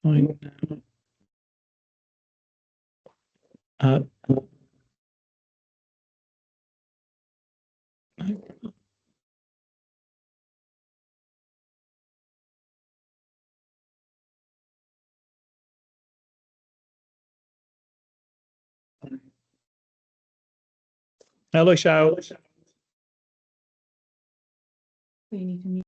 Fine. Hello, Shao. You need to mute.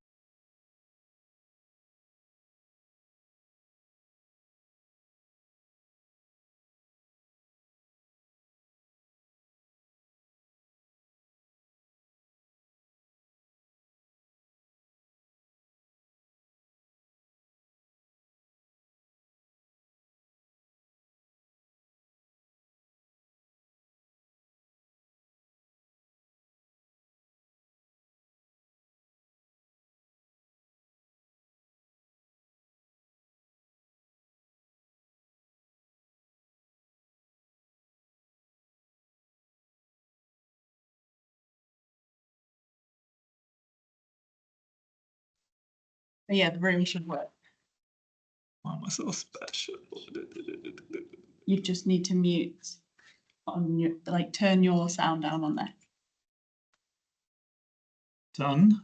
But yeah, the room should work. Why am I so special? You just need to mute on your, like, turn your sound down on there. Done.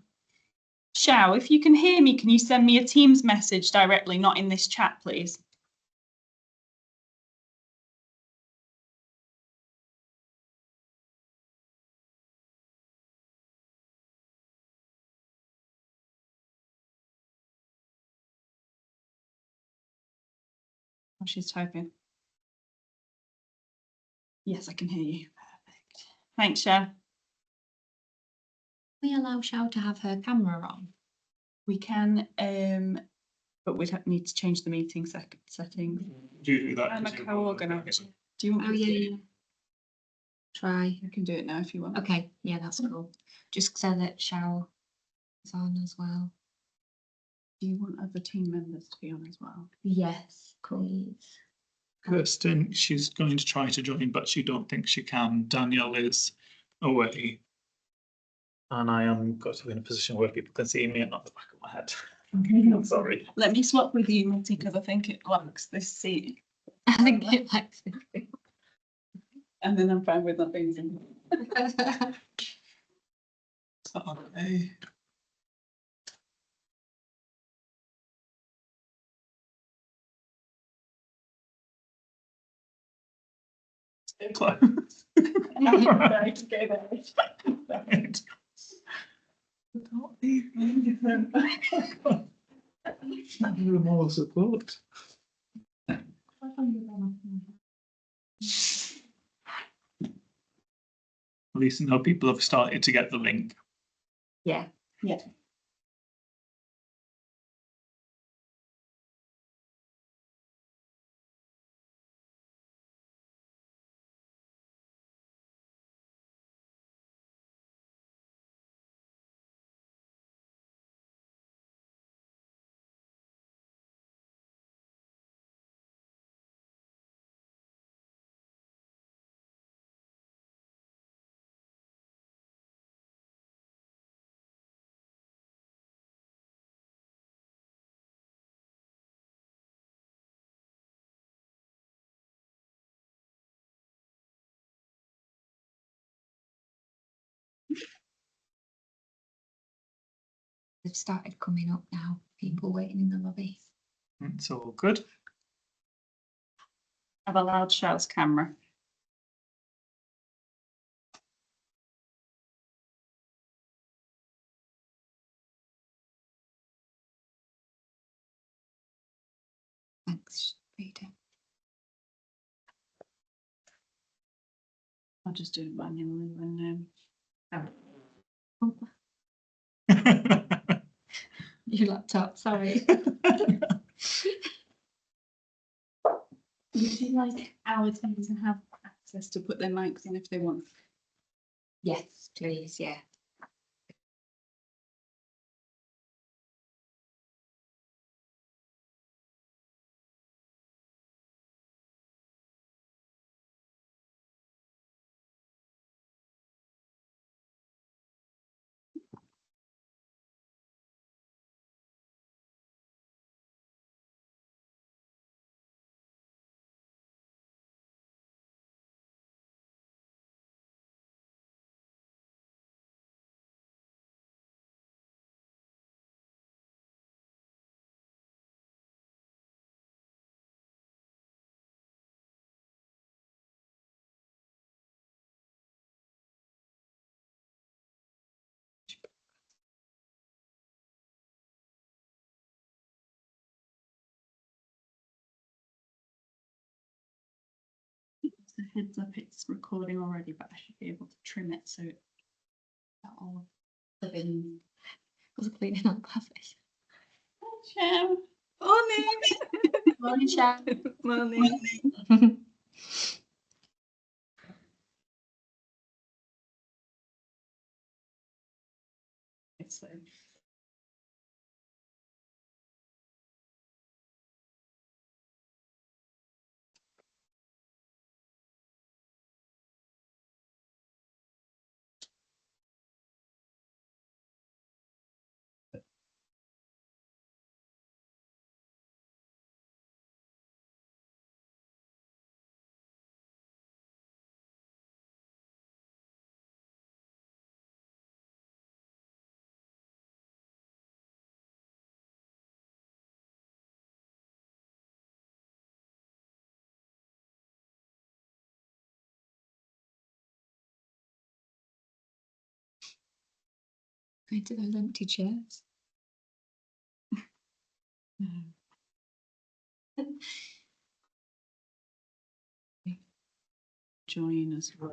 Shao, if you can hear me, can you send me a Teams message directly, not in this chat, please? Oh, she's typing. Yes, I can hear you. Perfect. Thanks, Shao. We allow Shao to have her camera on. We can, but we'd need to change the meeting setting. Do you do that? I'm a co-organizer. Do you want Oh me to? yeah. Try. You can do it now if you want. Okay, yeah, that's cool. Just so that Shao is on as well. Do you want other team members to be on as well? Yes, please. Kirsten, she's going to try to join, but she don't think she can. Danielle is away. And I am got to be in a position where people can see me and not the back of my head. I'm sorry. Let me swap with you, Milty, because I think it likes this seat. I think it likes it. And then I'm fine with not being in. Sorry. Stay close. Right, okay, Right. Don't leave me. More support. At least now people have started to get the link. Yeah. Yeah. They've started coming up now, people waiting in the lobby. It's all good. I've allowed Shao's camera. Thanks, Peter. I'll just do it manually when Your laptop, sorry. would you like our team to have access to put their mics in if they want? Yes, please, yeah. heads up, it's recording already, but I should be able to trim it so that all the bins. Was cleaning up office. Ciao. Morning. Morning, Ciao. Morning. So Going to those empty chairs. join as well.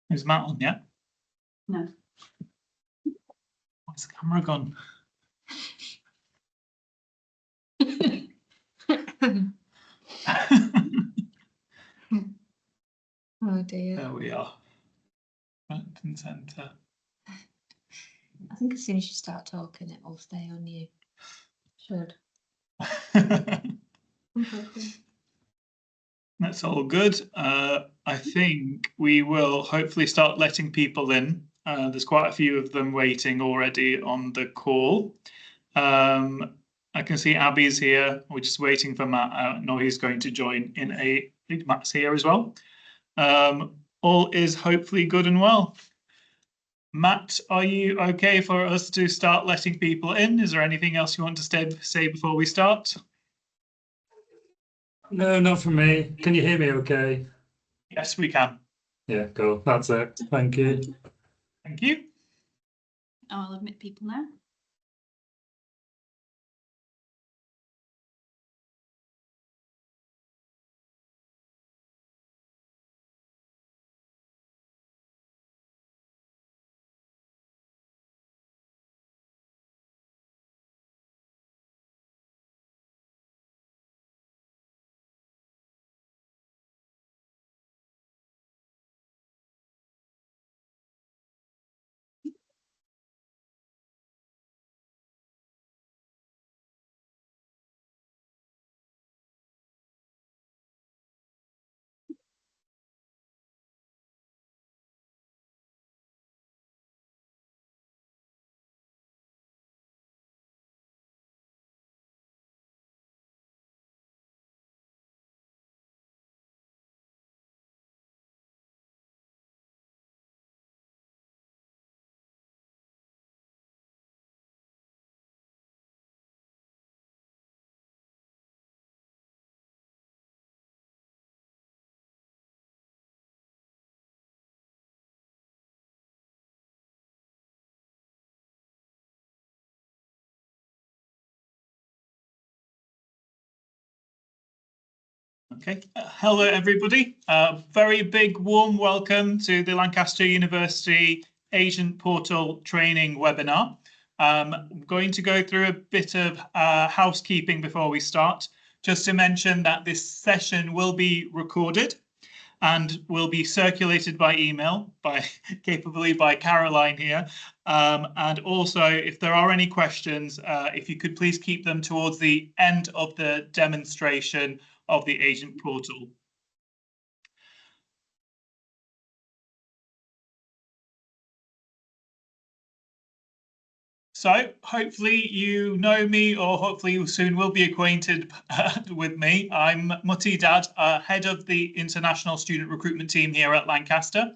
Is Matt on yet? No. Where's the camera gone? Oh dear. There we are. Front and centre. I think as soon as you start talking, it will stay on you. Should. That's all good. I think we will hopefully start letting people in. There's quite a few of them waiting already on the call. I can see Abby's here. We're just waiting for Matt. No, he's going to join in a. I think Matt's here as well. All is hopefully good and well. Matt, are you okay for us to start letting people in? Is there anything else you want to say before we start? No, not for me. Can you hear me okay? Yes, we can. Yeah, cool. That's it. Thank you. Thank you. I'll admit people now. Okay, hello everybody. Very big warm welcome to the Lancaster University Agent Portal training webinar. I'm going to go through a bit of housekeeping before we start. Just to mention that this session will be recorded and will be circulated by email capably by Caroline here. And also, if there are any questions, if you could please keep them towards the end of the demonstration of the agent portal. So hopefully you know me, or hopefully you soon will be acquainted with me. I'm Mutti Dad, head of the international student recruitment team here at Lancaster.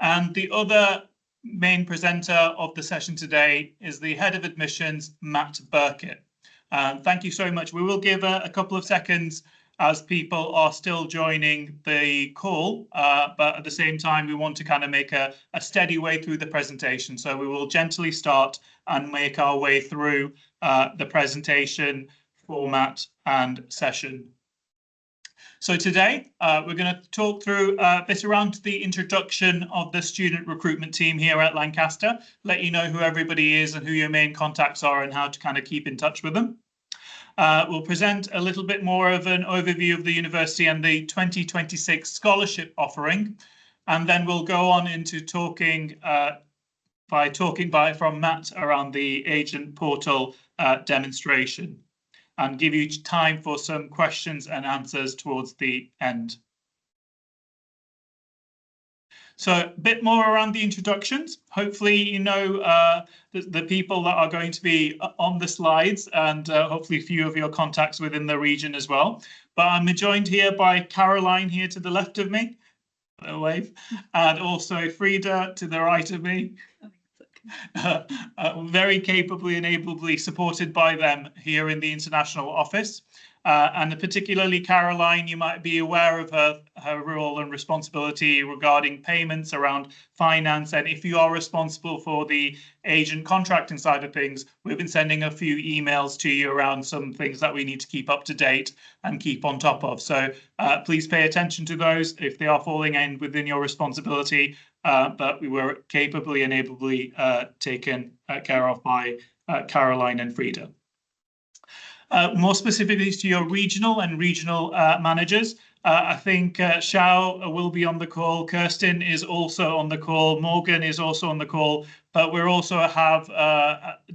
And the other main presenter of the session today is the Head of Admissions, Matt Burkett. Thank you so much. We will give a couple of seconds as people are still joining the call, but at the same time, we want to kind of make a steady way through the presentation. So we will gently start and make our way through the presentation format and session. So today, we're going to talk through a bit around the introduction of the student recruitment team here at Lancaster, let you know who everybody is and who your main contacts are and how to kind of keep in touch with them. We'll present a little bit more of an overview of the university and the 2026 scholarship offering, and then we'll go on into talking from Matt around the agent portal demonstration, and give you time for some questions and answers towards the end. So a bit more around the introductions. Hopefully, you know the people that are going to be on the slides, and hopefully a few of your contacts within the region as well. But I'm joined here by Caroline here to the left of me, a wave, and also Frida to the right of me. Very capably and ably supported by them here in the international office. And particularly Caroline, you might be aware of her role and responsibility regarding payments around finance. And if you are responsible for the agent contracting side of things, we've been sending a few emails to you around some things that we need to keep up to date and keep on top of. So please pay attention to those if they are falling in within your responsibility. But we were capably and ably taken care of by Caroline and Frida. More specifically to your regional managers, I think Xiao will be on the call. Kirsten is also on the call. Morgan is also on the call. But we also have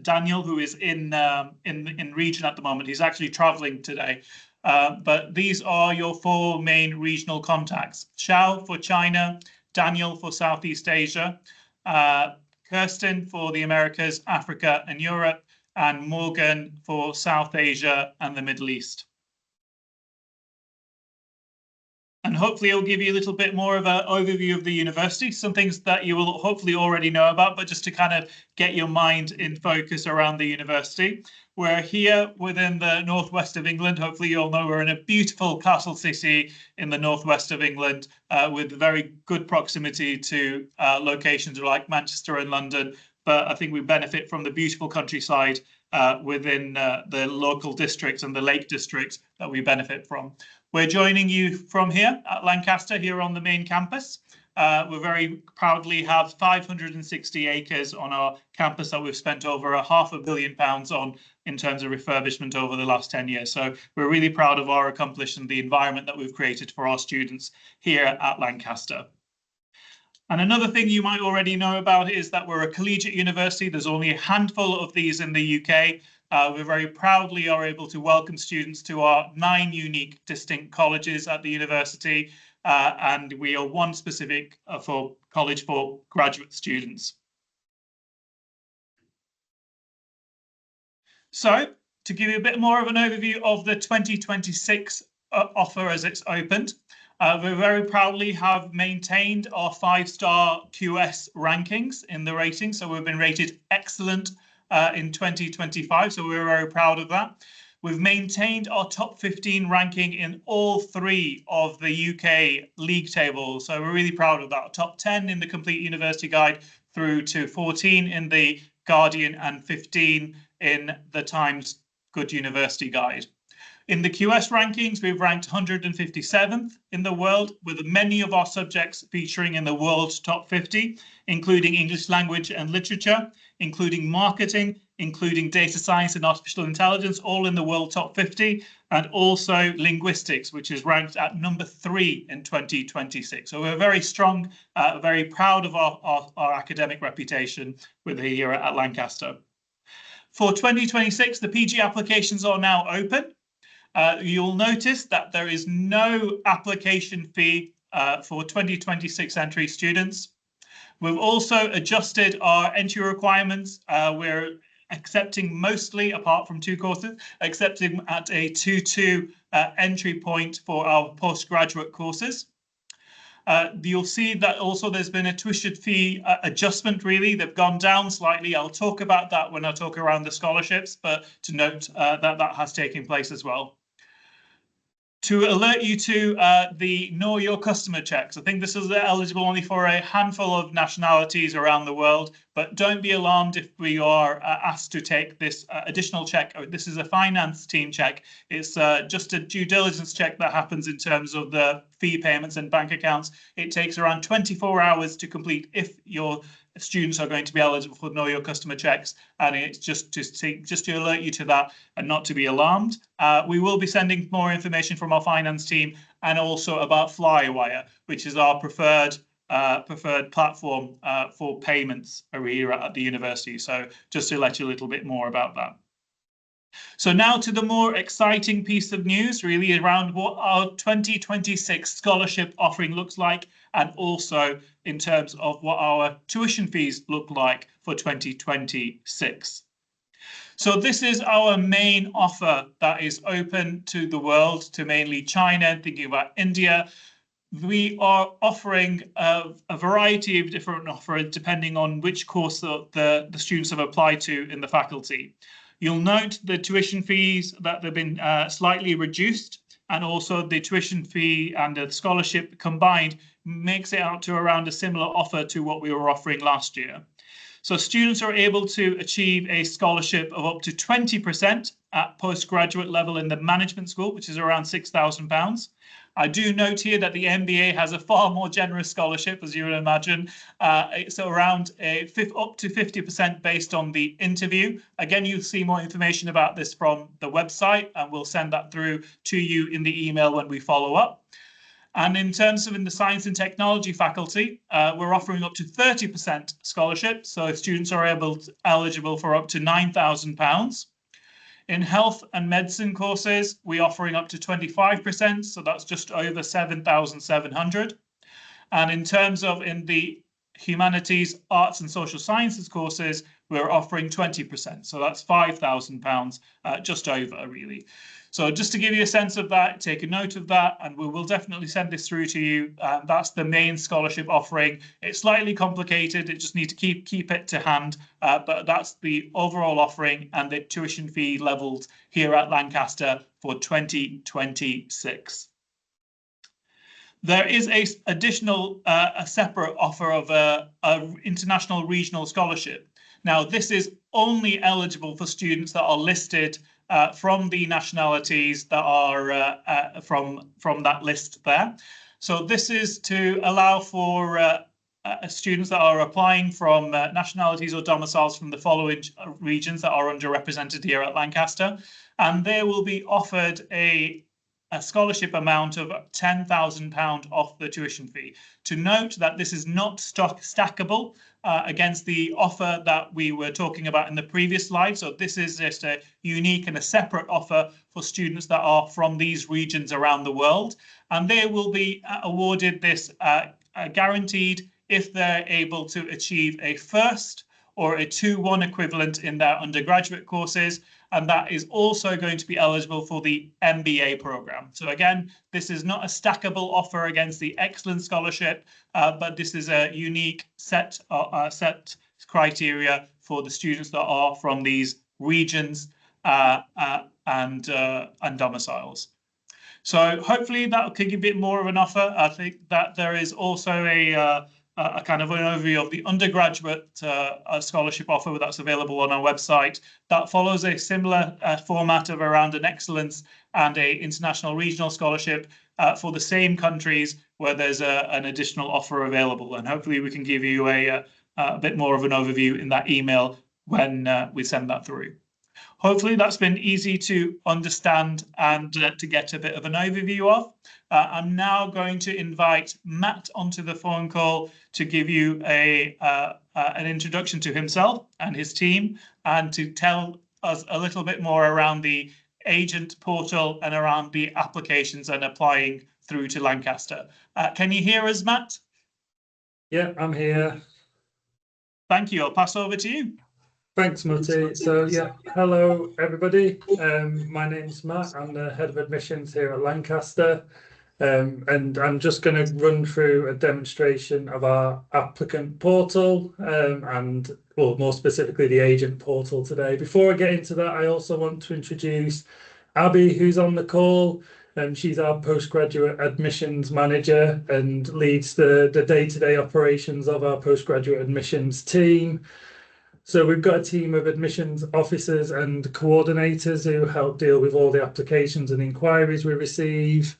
Daniel, who is in region at the moment. He's actually traveling today. But these are your four main regional contacts. Xiao for China, Daniel for Southeast Asia, Kirsten for the Americas, Africa and Europe, and Morgan for South Asia and the Middle East. And hopefully it'll give you a little bit more of an overview of the university, some things that you will hopefully already know about, but just to kind of get your mind in focus around the university. We're here within the northwest of England. Hopefully you all know we're in a beautiful castle city in the northwest of England with very good proximity to locations like Manchester and London. But I think we benefit from the beautiful countryside within the local districts and the Lake District that we benefit from. We're joining you from here at Lancaster, here on the main campus. We very proudly have 560 acres on our campus that we've spent over £500 million on in terms of refurbishment over the last 10 years. So we're really proud of our accomplishment and the environment that we've created for our students here at Lancaster. And another thing you might already know about is that we're a collegiate university. There's only a handful of these in the UK. We very proudly are able to welcome students to our 9 unique distinct colleges at the university. And we are one specific for college for graduate students. So to give you a bit more of an overview of the 2026 offer as it's opened, we very proudly have maintained our 5-star QS rankings in the rating. So we've been rated excellent in 2025. So we're very proud of that. We've maintained our top 15 ranking in all 3 of the UK league tables. So we're really proud of that. Top 10 in the Complete University Guide through to 14 in the Guardian and 15 in the Times Good University Guide. In the QS rankings, we've ranked 157th in the world, with many of our subjects featuring in the world's top 50, including English language and literature, including marketing, including data science and artificial intelligence, all in the world top 50, and also linguistics, which is ranked at number 3 in 2026. So we're very strong, very proud of our academic reputation with here at Lancaster. For 2026, the PG applications are now open. You'll notice that there is no application fee for 2026 entry students. We've also adjusted our entry requirements. We're accepting mostly, apart from 2 courses, accepting at a 2-2 entry point for our postgraduate courses. You'll see that also there's been a tuition fee adjustment, really. They've gone down slightly. I'll talk about that when I talk around the scholarships, but to note that has taken place as well. To alert you to the Know Your Customer checks. I think this is eligible only for a handful of nationalities around the world, but don't be alarmed if we are asked to take this additional check. This is a finance team check. It's just a due diligence check that happens in terms of the fee payments and bank accounts. It takes around 24 hours to complete if your students are going to be eligible for Know Your Customer checks, and it's just to alert you to that and not to be alarmed. We will be sending more information from our finance team and also about Flywire, which is our preferred platform for payments here at the university. So just to let you a little bit more about that. So now to the more exciting piece of news, really around what our 2026 scholarship offering looks like, and also in terms of what our tuition fees look like for 2026. So this is our main offer that is open to the world, to mainly China, thinking about India. We are offering a variety of different offers depending on which course the students have applied to in the faculty. You'll note the tuition fees that they've been slightly reduced, and also the tuition fee and the scholarship combined makes it out to around a similar offer to what we were offering last year. So students are able to achieve a scholarship of up to 20% at postgraduate level in the management school, which is around £6,000. I do note here that the MBA has a far more generous scholarship, as you would imagine. It's around up to 50% based on the interview. Again, you'll see more information about this from the website, and we'll send that through to you in the email when we follow up. And in terms of in the science and technology faculty, we're offering up to 30% scholarship. So students are eligible for up to £9,000. In health and medicine courses, we're offering up to 25%, so that's just over 7,700. And in terms of in the humanities, arts and social sciences courses, we're offering 20%, so that's £5,000, just over really. So just to give you a sense of that, take a note of that, and we will definitely send this through to you. That's the main scholarship offering. It's slightly complicated. It just need to keep it to hand, but that's the overall offering and the tuition fee levels here at Lancaster for 2026. There is a additional, a separate offer of a international regional scholarship. Now, this is only eligible for students that are listed from the nationalities that are from that list there. So this is to allow for students that are applying from nationalities or domiciles from the following regions that are underrepresented here at Lancaster, and they will be offered a scholarship amount of £10,000 off the tuition fee. To note that this is not stackable against the offer that we were talking about in the previous slide. So this is just a unique and a separate offer for students that are from these regions around the world. And they will be awarded this guaranteed if they're able to achieve a first or a 2-1 equivalent in their undergraduate courses. And that is also going to be eligible for the MBA program. So again, this is not a stackable offer against the Excellence Scholarship, but this is a unique set criteria for the students that are from these regions and domiciles. So hopefully that could give a bit more of an offer. I think that there is also a kind of an overview of the undergraduate scholarship offer that's available on our website. That follows a similar format of around an excellence and a international regional scholarship for the same countries where there's an additional offer available. And hopefully we can give you a bit more of an overview in that email when we send that through. Hopefully that's been easy to understand and to get a bit of an overview of. I'm now going to invite Matt onto the phone call to give you an introduction to himself and his team, and to tell us a little bit more around the agent portal and around the applications and applying through to Lancaster. Can you hear us, Matt? Yeah, I'm here. Thank you. I'll pass over to you. Thanks, Mutty. So yeah, hello everybody. My name's Matt. I'm the head of admissions here at Lancaster. And I'm just going to run through a demonstration of our applicant portal and, well, more specifically, the agent portal today. Before I get into that, I also want to introduce Abby, who's on the call. She's our postgraduate admissions manager and leads the day-to-day operations of our postgraduate admissions team. So we've got a team of admissions officers and coordinators who help deal with all the applications and inquiries we receive.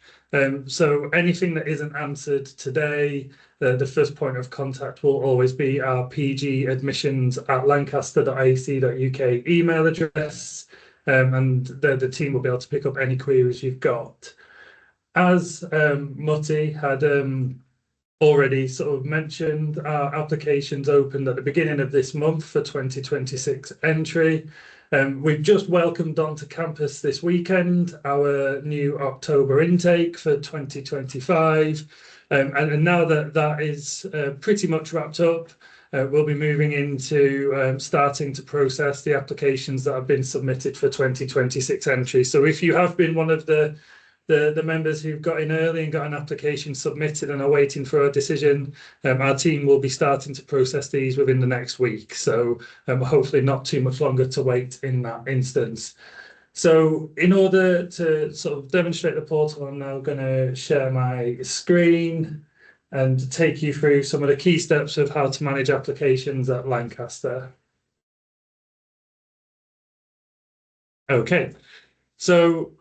So anything that isn't answered today, the first point of contact will always be our pgadmissions@lancaster.ac.uk email address, and the team will be able to pick up any queries you've got. As Mutty had already sort of mentioned, our applications opened at the beginning of this month for 2026 entry. We've just welcomed onto campus this weekend our new October intake for 2025. And now that that is pretty much wrapped up, we'll be moving into starting to process the applications that have been submitted for 2026 entry. So if you have been one of the members who've got in early and got an application submitted and are waiting for a decision, our team will be starting to process these within the next week. So hopefully not too much longer to wait in that instance. So in order to sort of demonstrate the portal, I'm now going to share my screen and take you through some of the key steps of how to manage applications at Lancaster. Okay, so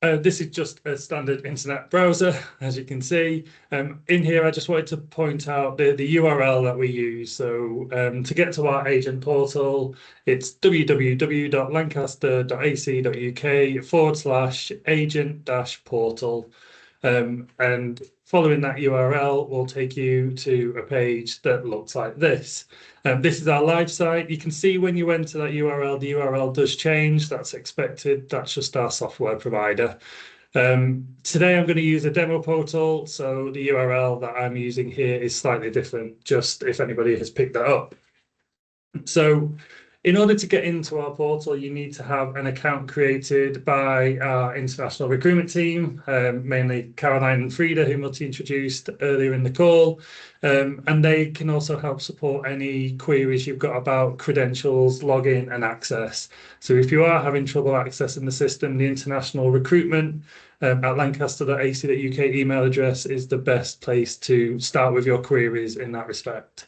this is just a standard internet browser, as you can see. In here, I just wanted to point out the URL that we use. So to get to our agent portal, it's www.lancaster.ac.uk/agent-portal. And following that URL will take you to a page that looks like this. This is our live site. You can see when you enter that URL, the URL does change. That's expected. That's just our software provider. Today I'm going to use a demo portal, so the URL that I'm using here is slightly different, just if anybody has picked that up. So in order to get into our portal, you need to have an account created by our international recruitment team, mainly Caroline and Frida, who Mutty introduced earlier in the call. And they can also help support any queries you've got about credentials, login and access. So if you are having trouble accessing the system, the international recruitment at lancaster.ac.uk email address is the best place to start with your queries in that respect.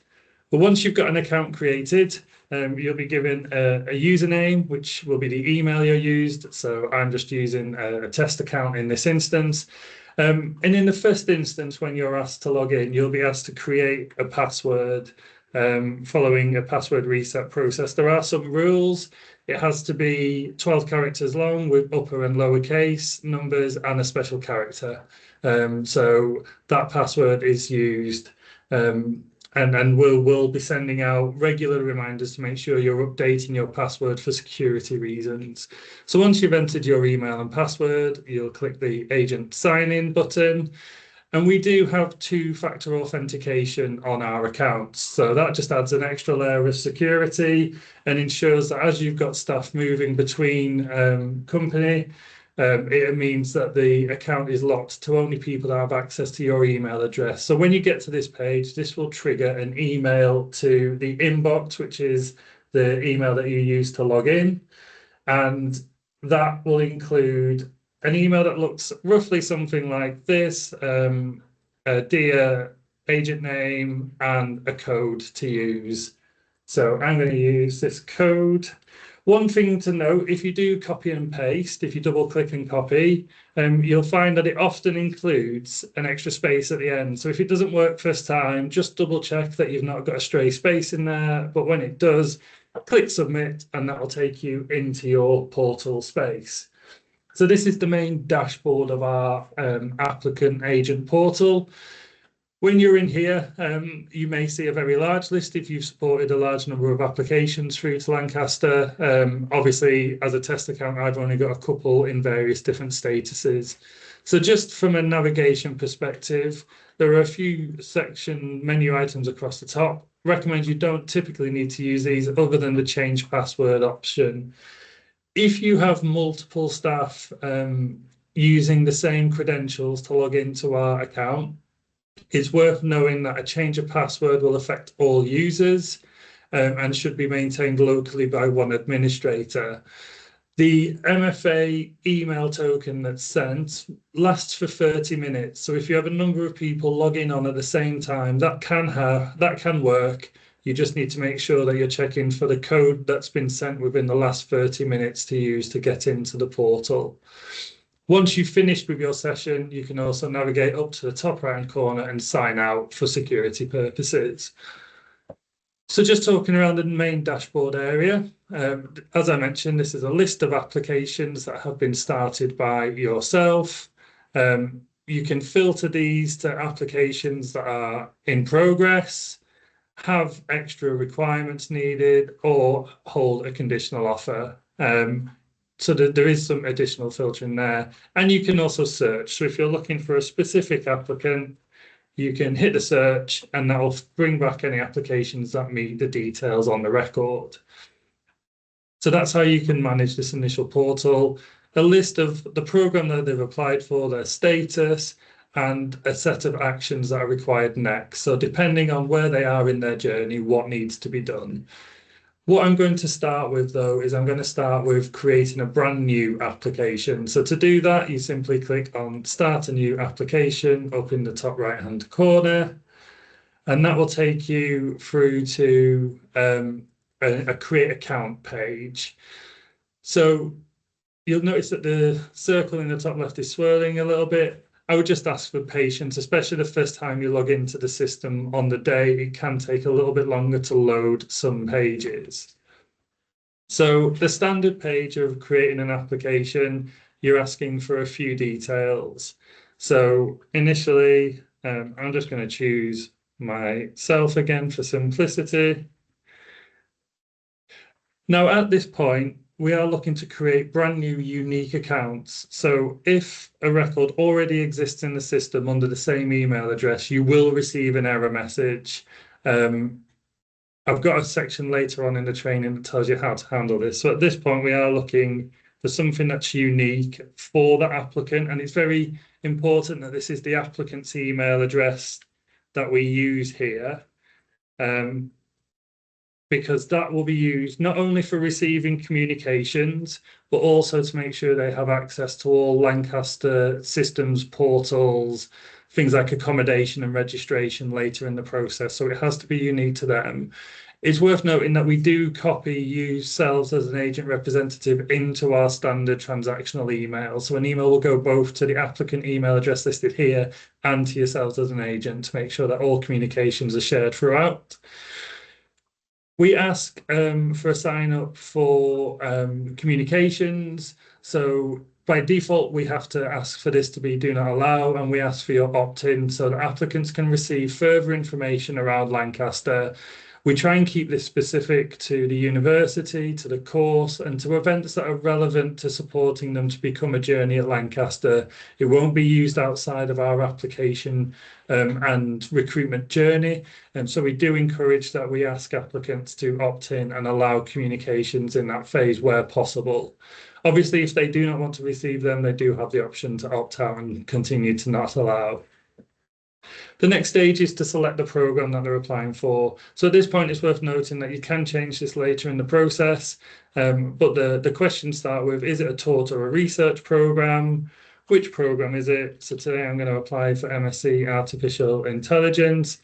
But once you've got an account created, you'll be given a username, which will be the email you used. So I'm just using a test account in this instance. And in the first instance, when you're asked to log in, you'll be asked to create a password following a password reset process. There are some rules. It has to be 12 characters long with upper and lowercase numbers and a special character. So that password is used. And we'll be sending out regular reminders to make sure you're updating your password for security reasons. So once you've entered your email and password, you'll click the agent sign in button. And we do have two-factor authentication on our accounts. So that just adds an extra layer of security and ensures that as you've got staff moving between company, it means that the account is locked to only people that have access to your email address. So when you get to this page, this will trigger an email to the inbox, which is the email that you use to log in. And that will include an email that looks roughly something like this, a dear agent name and a code to use. So I'm going to use this code. One thing to note, if you do copy and paste, if you double click and copy, you'll find that it often includes an extra space at the end. So if it doesn't work first time, just double check that you've not got a stray space in there. But when it does, click submit and that will take you into your portal space. So this is the main dashboard of our applicant agent portal. When you're in here, you may see a very large list if you've supported a large number of applications through to Lancaster. Obviously, as a test account, I've only got a couple in various different statuses. So just from a navigation perspective, there are a few section menu items across the top. Recommend you don't typically need to use these other than the change password option. If you have multiple staff using the same credentials to log into our account. It's worth knowing that a change of password will affect all users and should be maintained locally by one administrator. The MFA email token that's sent lasts for 30 minutes. So if you have a number of people logging on at the same time, that can work. You just need to make sure that you're checking for the code that's been sent within the last 30 minutes to use to get into the portal. Once you've finished with your session, you can also navigate up to the top right-hand corner and sign out for security purposes. So just talking around the main dashboard area, as I mentioned, this is a list of applications that have been started by yourself. You can filter these to applications that are in progress, have extra requirements needed, or hold a conditional offer. So there is some additional filtering there. And you can also search. So if you're looking for a specific applicant, you can hit the search and that will bring back any applications that meet the details on the record. So that's how you can manage this initial portal, a list of the program that they've applied for, their status, and a set of actions that are required next. So depending on where they are in their journey, what needs to be done. What I'm going to start with, though, is I'm going to start with creating a brand new application. So to do that, you simply click on Start a New Application up in the top right-hand corner, and that will take you through to a Create Account page. So you'll notice that the circle in the top left is swirling a little bit. I would just ask for patience, especially the first time you log into the system on the day. It can take a little bit longer to load some pages. So the standard page of creating an application, you're asking for a few details. So initially, I'm just going to choose myself again for simplicity. Now at this point, we are looking to create brand new unique accounts. So if a record already exists in the system under the same email address, you will receive an error message. I've got a section later on in the training that tells you how to handle this. So at this point, we are looking for something that's unique for the applicant. And it's very important that this is the applicant's email address that we use here. Because that will be used not only for receiving communications, but also to make sure they have access to all Lancaster systems, portals, things like accommodation and registration later in the process. So it has to be unique to them. It's worth noting that we do copy yourselves as an agent representative into our standard transactional email. So an email will go both to the applicant email address listed here and to yourselves as an agent to make sure that all communications are shared throughout. We ask for a sign up for communications. So by default, we have to ask for this to be do not allow, and we ask for your opt-in so that applicants can receive further information around Lancaster. We try and keep this specific to the university, to the course, and to events that are relevant to supporting them to become a journey at Lancaster. It won't be used outside of our application and recruitment journey. And so we do encourage that we ask applicants to opt in and allow communications in that phase where possible. Obviously, if they do not want to receive them, they do have the option to opt out and continue to not allow. The next stage is to select the program that they're applying for. So at this point, it's worth noting that you can change this later in the process, but the questions start with, is it a taught or a research program? Which program is it? So today I'm going to apply for MSc Artificial Intelligence.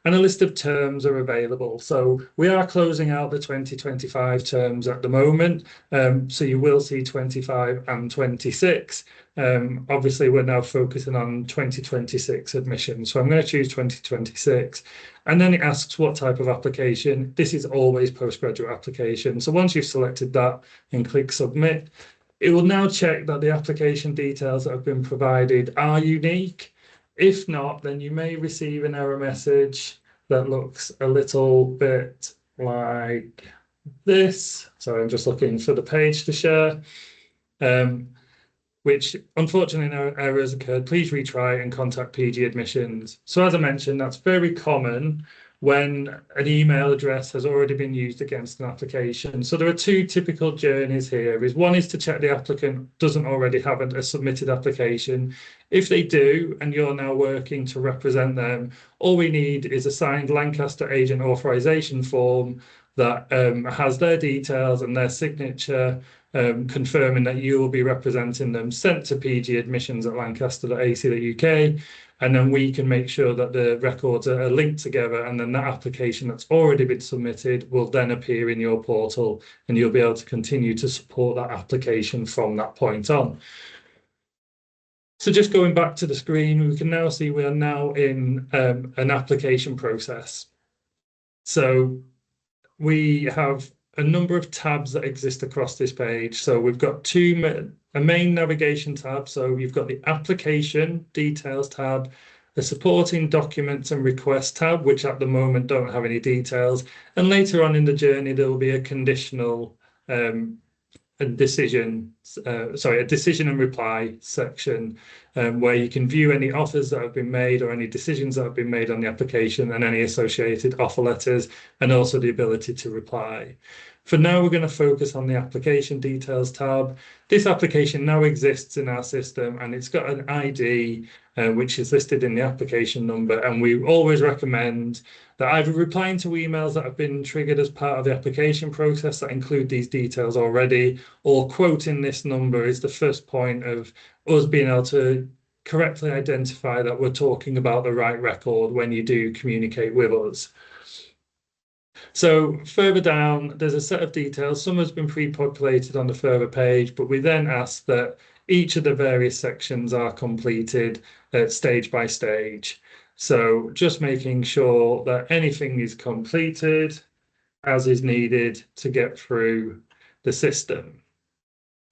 And a list of terms are available. So we are closing out the 2025 terms at the moment. So you will see 25 and 26. Obviously, we're now focusing on 2026 admissions. So I'm going to choose 2026. And then it asks what type of application. This is always postgraduate application. So once you've selected that and click submit, it will now check that the application details that have been provided are unique. If not, then you may receive an error message that looks a little bit like this. So I'm just looking for the page to share, which unfortunately no errors occurred. Please retry and contact PG Admissions. So as I mentioned, that's very common when an email address has already been used against an application. So there are two typical journeys here. One is to check the applicant doesn't already have a submitted application. If they do, and you're now working to represent them, all we need is a signed Lancaster agent authorization form that has their details and their signature, confirming that you will be representing them, sent to pgadmissions@lancaster.ac.uk, and then we can make sure that the records are linked together, and then that application that's already been submitted will then appear in your portal, and you'll be able to continue to support that application from that point on. So just going back to the screen, we can now see we are now in an application process. So we have a number of tabs that exist across this page. So we've got a main navigation tab. So you've got the application details tab, the supporting documents and requests tab, which at the moment don't have any details. And later on in the journey, there will be a conditional a decision and reply section, where you can view any offers that have been made or any decisions that have been made on the application and any associated offer letters, and also the ability to reply. For now, we're going to focus on the application details tab. This application now exists in our system, and it's got an ID, which is listed in the application number. And we always recommend that either replying to emails that have been triggered as part of the application process that include these details already, or quoting this number is the first point of us being able to correctly identify that we're talking about the right record when you do communicate with us. So further down, there's a set of details. Some has been pre-populated on the further page, but we then ask that each of the various sections are completed stage by stage. So just making sure that anything is completed as is needed to get through the system.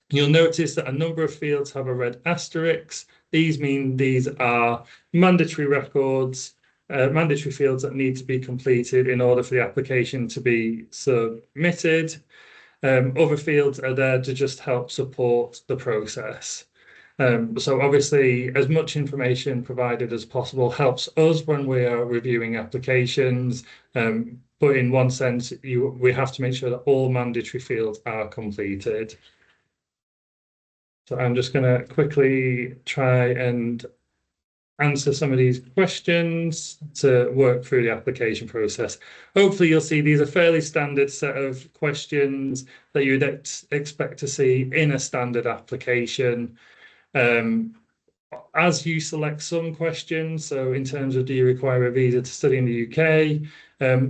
You'll notice that a number of fields have a red asterisk. These mean these are mandatory records, mandatory fields that need to be completed in order for the application to be submitted. Other fields are there to just help support the process. So obviously, as much information provided as possible helps us when we are reviewing applications. But in one sense, we have to make sure that all mandatory fields are completed. So I'm just going to quickly try and answer some of these questions to work through the application process. Hopefully you'll see these are fairly standard set of questions that you would expect to see in a standard application. As you select some questions, so in terms of do you require a visa to study in the UK,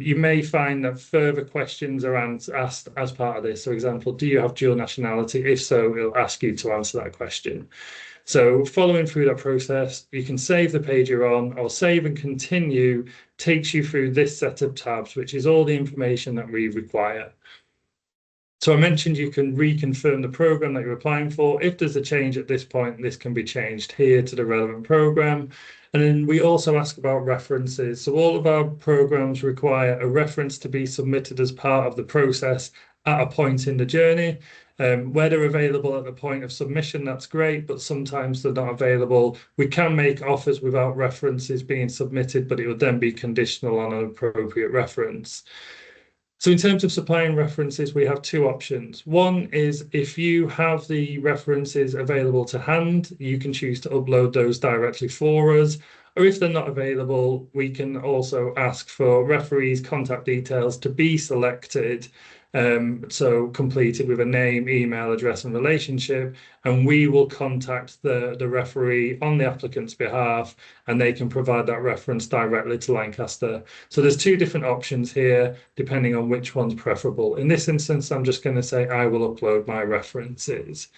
you may find that further questions are asked as part of this. For example, do you have dual nationality? If so, it'll ask you to answer that question. So following through that process, you can save the page you're on, or save and continue takes you through this set of tabs, which is all the information that we require. So I mentioned you can reconfirm the program that you're applying for. If there's a change at this point, this can be changed here to the relevant program. And then we also ask about references. So all of our programs require a reference to be submitted as part of the process at a point in the journey. Where they're available at the point of submission, that's great, but sometimes they're not available. We can make offers without references being submitted, but it would then be conditional on an appropriate reference. So in terms of supplying references, we have two options. One is if you have the references available to hand, you can choose to upload those directly for us. Or if they're not available, we can also ask for referees' contact details to be selected. So completed with a name, email address and relationship, and we will contact the referee on the applicant's behalf, and they can provide that reference directly to Lancaster. So there's two different options here, depending on which one's preferable. In this instance, I'm just going to say I will upload my references.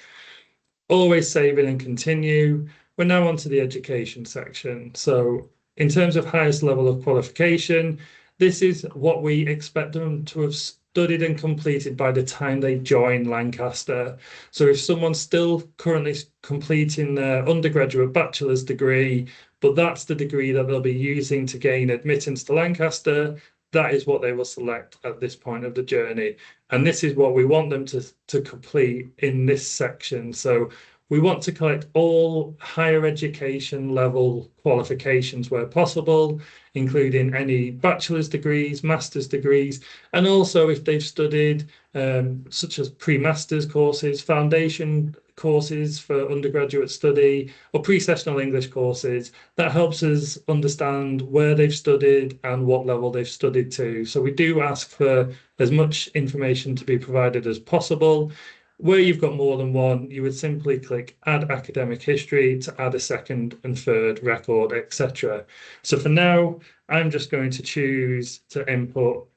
Always save it and continue. We're now on to the education section. So in terms of highest level of qualification, this is what we expect them to have studied and completed by the time they join Lancaster. So if someone's still currently completing their undergraduate bachelor's degree, but that's the degree that they'll be using to gain admittance to Lancaster, that is what they will select at this point of the journey. And this is what we want them to complete in this section. So We want to collect all higher education level qualifications where possible, including any bachelor's degrees, master's degrees, and also if they've studied such as pre-master's courses, foundation courses for undergraduate study, or pre-sessional English courses. That helps us understand where they've studied and what level they've studied to. So we do ask for as much information to be provided as possible. Where you've got more than one, you would simply click add academic history to add a second and third record, etc. So for now, I'm just going to choose to input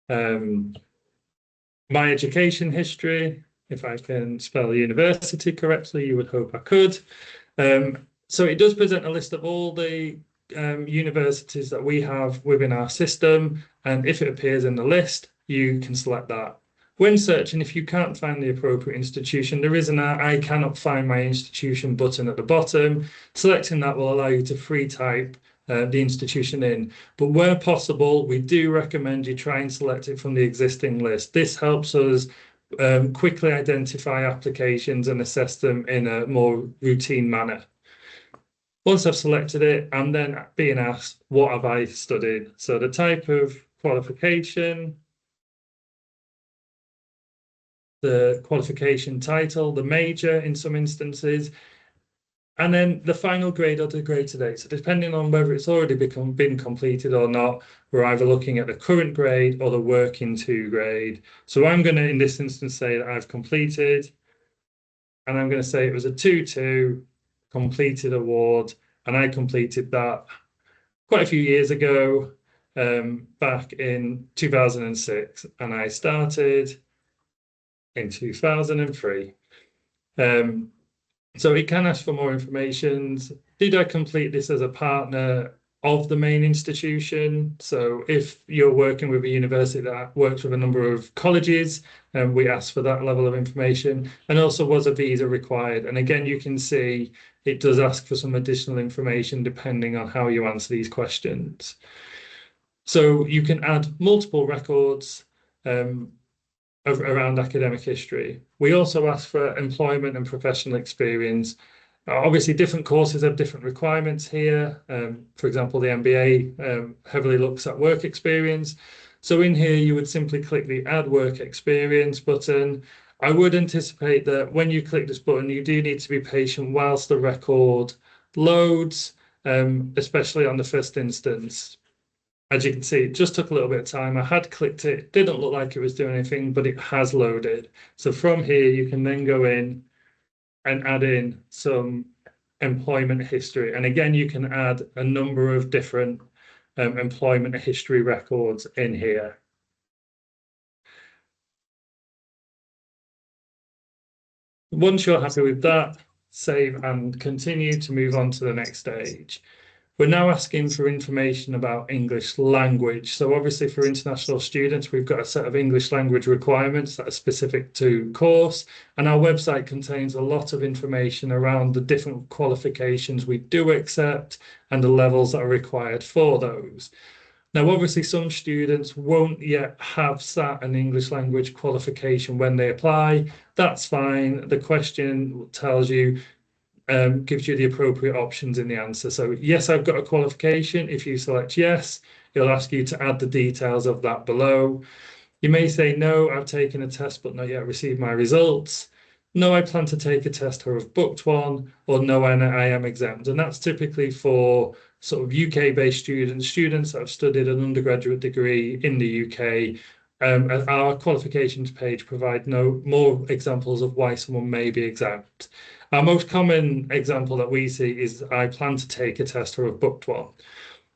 my education history. If I can spell university correctly, you would hope I could. So it does present a list of all the universities that we have within our system. And if it appears in the list, you can select that. When searching, if you can't find the appropriate institution, there is an I cannot find my institution button at the bottom. Selecting that will allow you to free type the institution in. But where possible, we do recommend you try and select it from the existing list. This helps us quickly identify applications and assess them in a more routine manner. Once I've selected it, I'm then being asked, what have I studied? So the type of qualification, the qualification title, the major in some instances, and then the final grade or the grade to date. So depending on whether it's already been completed or not, we're either looking at the current grade or the working to grade. So I'm going to, in this instance, say that I've completed, and I'm going to say it was a 2-2 completed award, and I completed that quite a few years ago, back in 2006, and I started in 2003. So it can ask for more information. Did I complete this as a partner of the main institution? So if you're working with a university that works with a number of colleges, we ask for that level of information. And also, was a visa required? And again, you can see it does ask for some additional information depending on how you answer these questions. So you can add multiple records around academic history. We also ask for employment and professional experience. Obviously, different courses have different requirements here. For example, the MBA heavily looks at work experience. So in here, you would simply click the Add Work Experience button. I would anticipate that when you click this button, you do need to be patient whilst the record loads, especially on the first instance. As you can see, it just took a little bit of time. I had clicked it, didn't look like it was doing anything, but it has loaded. So from here, you can then go in and add in some employment history. And again, you can add a number of different employment history records in here. Once you're happy with that, save and continue to move on to the next stage. We're now asking for information about English language. So obviously for international students, we've got a set of English language requirements that are specific to course. And our website contains a lot of information around the different qualifications we do accept and the levels that are required for those. Now, obviously, some students won't yet have sat an English language qualification when they apply. That's fine. The question tells you, gives you the appropriate options in the answer. So yes, I've got a qualification. If you select yes, it'll ask you to add the details of that below. You may say, no, I've taken a test but not yet received my results. No, I plan to take a test or have booked one, or no, I am exempt. And that's typically for sort of UK-based students that have studied an undergraduate degree in the UK. Our qualifications page provides more examples of why someone may be exempt. Our most common example that we see is I plan to take a test or have booked one.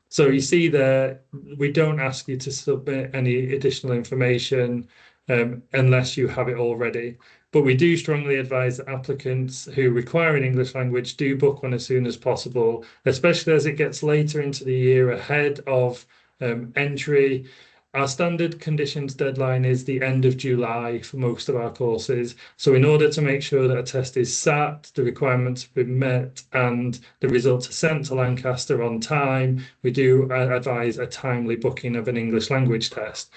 So you see there, we don't ask you to submit any additional information unless you have it already. But we do strongly advise that applicants who require an English language do book one as soon as possible, especially as it gets later into the year ahead of entry. Our standard conditions deadline is the end of July for most of our courses. So in order to make sure that a test is sat, the requirements have been met, and the results are sent to Lancaster on time, we do advise a timely booking of an English language test.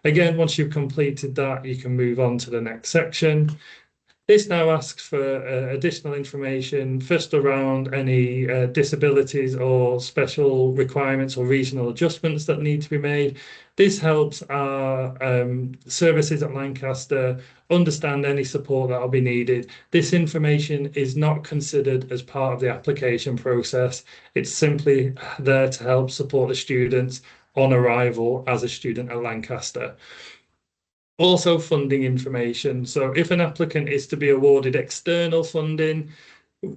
Again, once you've completed that, you can move on to the next section. This now asks for additional information, first around any disabilities or special requirements or regional adjustments that need to be made. This helps our services at Lancaster understand any support that will be needed. This information is not considered as part of the application process. It's simply there to help support the students on arrival as a student at Lancaster. Also, funding information. So if an applicant is to be awarded external funding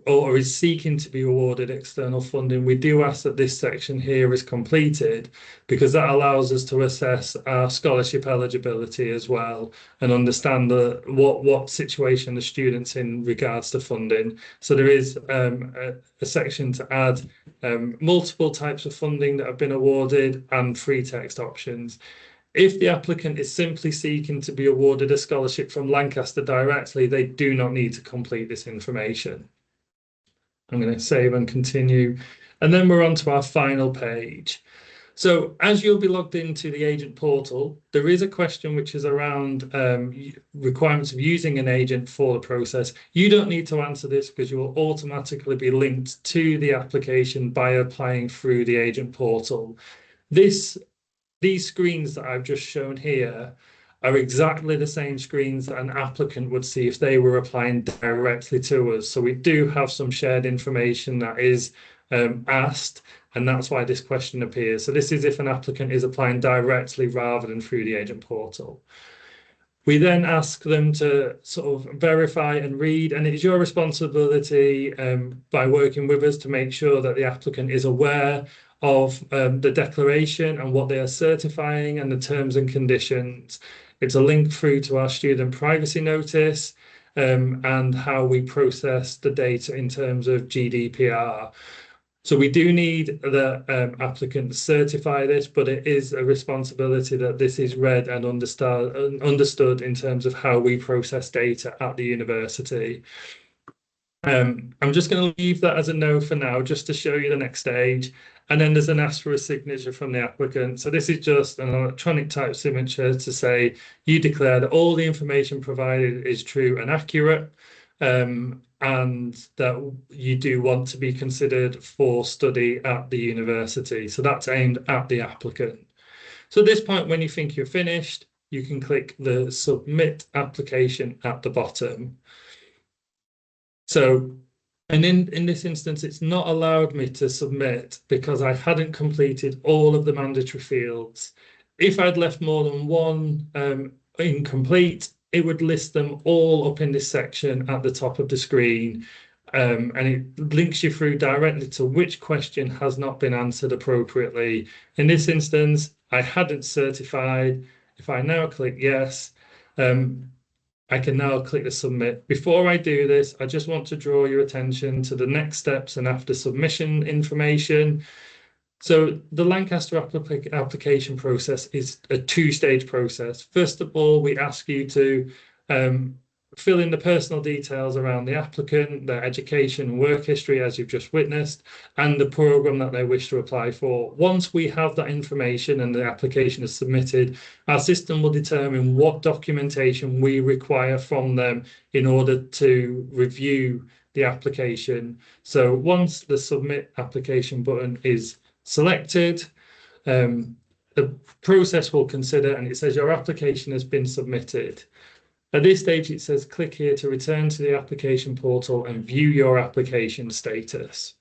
or is seeking to be awarded external funding, we do ask that this section here is completed, because that allows us to assess our scholarship eligibility as well and understand what situation the student's in regards to funding. So there is a section to add multiple types of funding that have been awarded and free text options. If the applicant is simply seeking to be awarded a scholarship from Lancaster directly, they do not need to complete this information. I'm going to save and continue. And then we're on to our final page. So as you'll be logged into the agent portal, there is a question which is around requirements of using an agent for the process. You don't need to answer this because you will automatically be linked to the application by applying through the agent portal. These screens that I've just shown here are exactly the same screens that an applicant would see if they were applying directly to us. So we do have some shared information that is asked, and that's why this question appears. So this is if an applicant is applying directly rather than through the agent portal. We then ask them to sort of verify and read, and it's your responsibility by working with us to make sure that the applicant is aware of the declaration and what they are certifying and the terms and conditions. It's a link through to our student privacy notice and how we process the data in terms of GDPR. So we do need the applicant to certify this, but it is a responsibility that this is read and understood in terms of how we process data at the university. I'm just going to leave that as a no for now, just to show you the next stage. And then there's an ask for a signature from the applicant. So this is just an electronic type signature to say you declare that all the information provided is true and accurate, and that you do want to be considered for study at the university. So that's aimed at the applicant. So at this point, when you think you're finished, you can click the submit application at the bottom. So, and in this instance, it's not allowed me to submit because I hadn't completed all of the mandatory fields. If I'd left more than one incomplete, it would list them all up in this section at the top of the screen. And it links you through directly to which question has not been answered appropriately. In this instance, I hadn't certified. If I now click yes, I can now click the submit. Before I do this, I just want to draw your attention to the next steps and after submission information. So the Lancaster application process is a two-stage process. First of all, we ask you to fill in the personal details around the applicant, their education and work history, as you've just witnessed, and the program that they wish to apply for. Once we have that information and the application is submitted, our system will determine what documentation we require from them in order to review the application. So once the submit application button is selected, the process will consider, and it says your application has been submitted. At this stage, it says click here to return to the application portal and view your application status.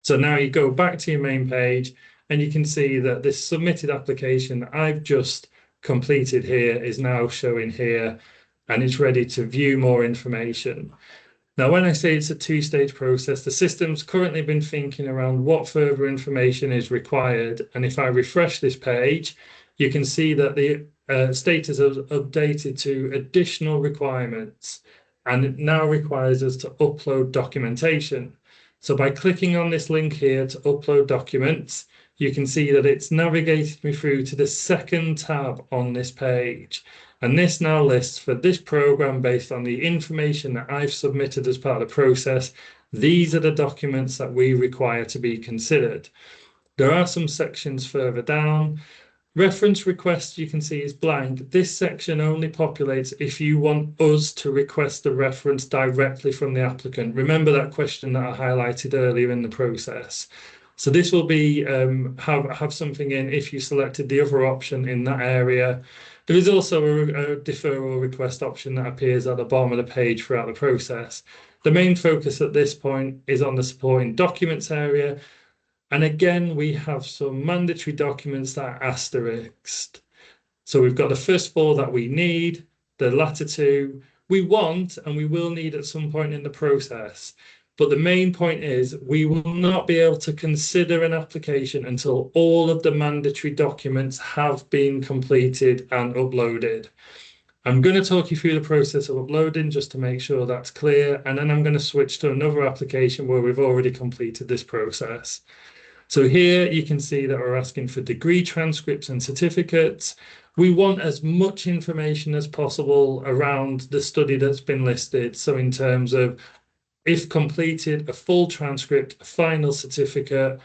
So now you go back to your main page and you can see that this submitted application that I've just completed here is now showing here, and it's ready to view more information. Now, when I say it's a two-stage process, the system's currently been thinking around what further information is required. And if I refresh this page, you can see that the status is updated to additional requirements, and it now requires us to upload documentation. So by clicking on this link here to upload documents, you can see that it's navigated me through to the second tab on this page. And this now lists for this program, based on the information that I've submitted as part of the process, these are the documents that we require to be considered. There are some sections further down Reference request, you can see, is blank. This section only populates if you want us to request a reference directly from the applicant. Remember that question that I highlighted earlier in the process. So this will be have something in if you selected the other option in that area. There is also a deferral request option that appears at the bottom of the page throughout the process. The main focus at this point is on the supporting documents area. And again, we have some mandatory documents that are asterisked. So we've got the first 4 that we need, the latter 2 we want and we will need at some point in the process. But the main point is we will not be able to consider an application until all of the mandatory documents have been completed and uploaded. I'm going to talk you through the process of uploading just to make sure that's clear. And then I'm going to switch to another application where we've already completed this process. So here you can see that we're asking for degree transcripts and certificates. We want as much information as possible around the study that's been listed. So in terms of, if completed, a full transcript, a final certificate,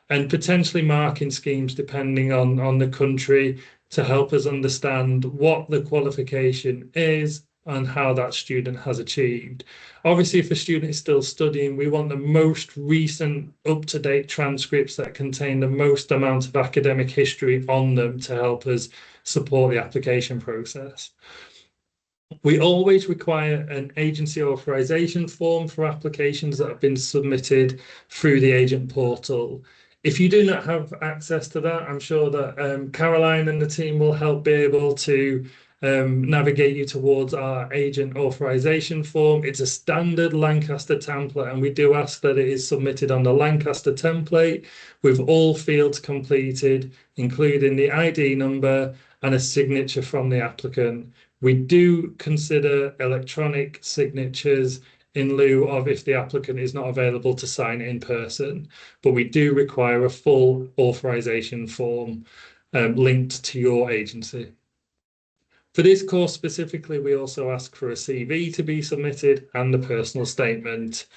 and potentially marking schemes depending on the country to help us understand what the qualification is and how that student has achieved. Obviously, if a student is still studying, we want the most recent up-to-date transcripts that contain the most amount of academic history on them to help us support the application process. We always require an agency authorization form for applications that have been submitted through the agent portal. If you do not have access to that, I'm sure that Caroline and the team will help be able to navigate you towards our agent authorization form. It's a standard Lancaster template, and we do ask that it is submitted on the Lancaster template with all fields completed, including the ID number and a signature from the applicant. We do consider electronic signatures in lieu of if the applicant is not available to sign in person, but we do require a full authorization form linked to your agency. For this course specifically, we also ask for a CV to be submitted and a personal statement.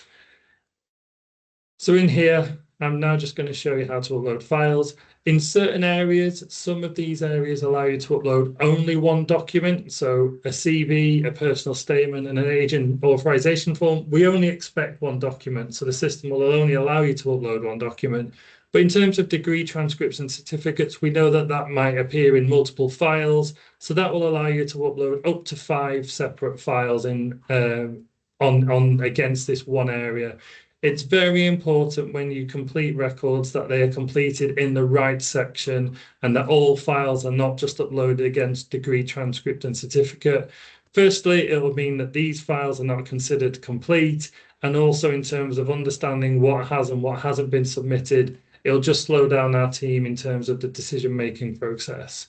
So in here, I'm now just going to show you how to upload files. In certain areas, some of these areas allow you to upload only one document. So a CV, a personal statement, and an agent authorization form. We only expect one document, so the system will only allow you to upload one document. But in terms of degree transcripts and certificates, we know that that might appear in multiple files. So that will allow you to upload up to 5 separate files in against this one area. It's very important when you complete records that they are completed in the right section and that all files are not just uploaded against degree transcript and certificate. Firstly, it will mean that these files are not considered complete. And also in terms of understanding what has and what hasn't been submitted, it'll just slow down our team in terms of the decision-making process.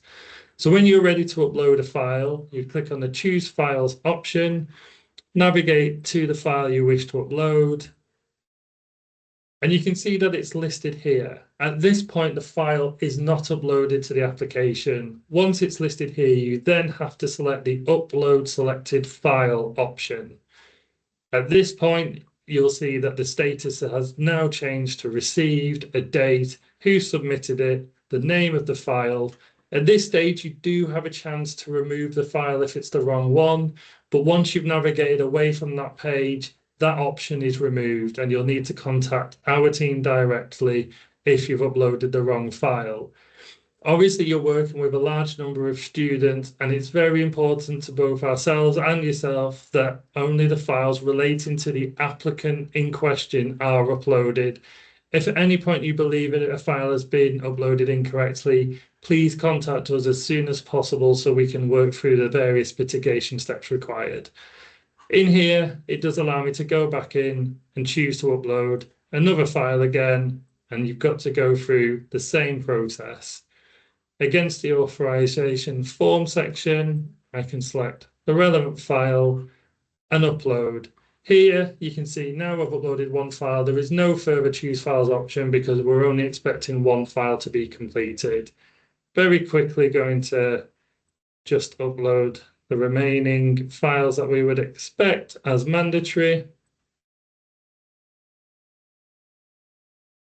So when you're ready to upload a file, you click on the Choose Files option, navigate to the file you wish to upload, and you can see that it's listed here. At this point, the file is not uploaded to the application. Once it's listed here, you then have to select the Upload Selected File option. At this point, you'll see that the status has now changed to received, a date, who submitted it, the name of the file. At this stage, you do have a chance to remove the file if it's the wrong one, but once you've navigated away from that page, that option is removed and you'll need to contact our team directly if you've uploaded the wrong file. Obviously, you're working with a large number of students, and it's very important to both ourselves and yourself that only the files relating to the applicant in question are uploaded. If at any point you believe that a file has been uploaded incorrectly, please contact us as soon as possible so we can work through the various mitigation steps required. In here, it does allow me to go back in and choose to upload another file again, and you've got to go through the same process. Against the authorization form section, I can select the relevant file and upload. Here you can see now I've uploaded one file. There is no further choose files option because we're only expecting one file to be completed. Very quickly going to just upload the remaining files that we would expect as mandatory.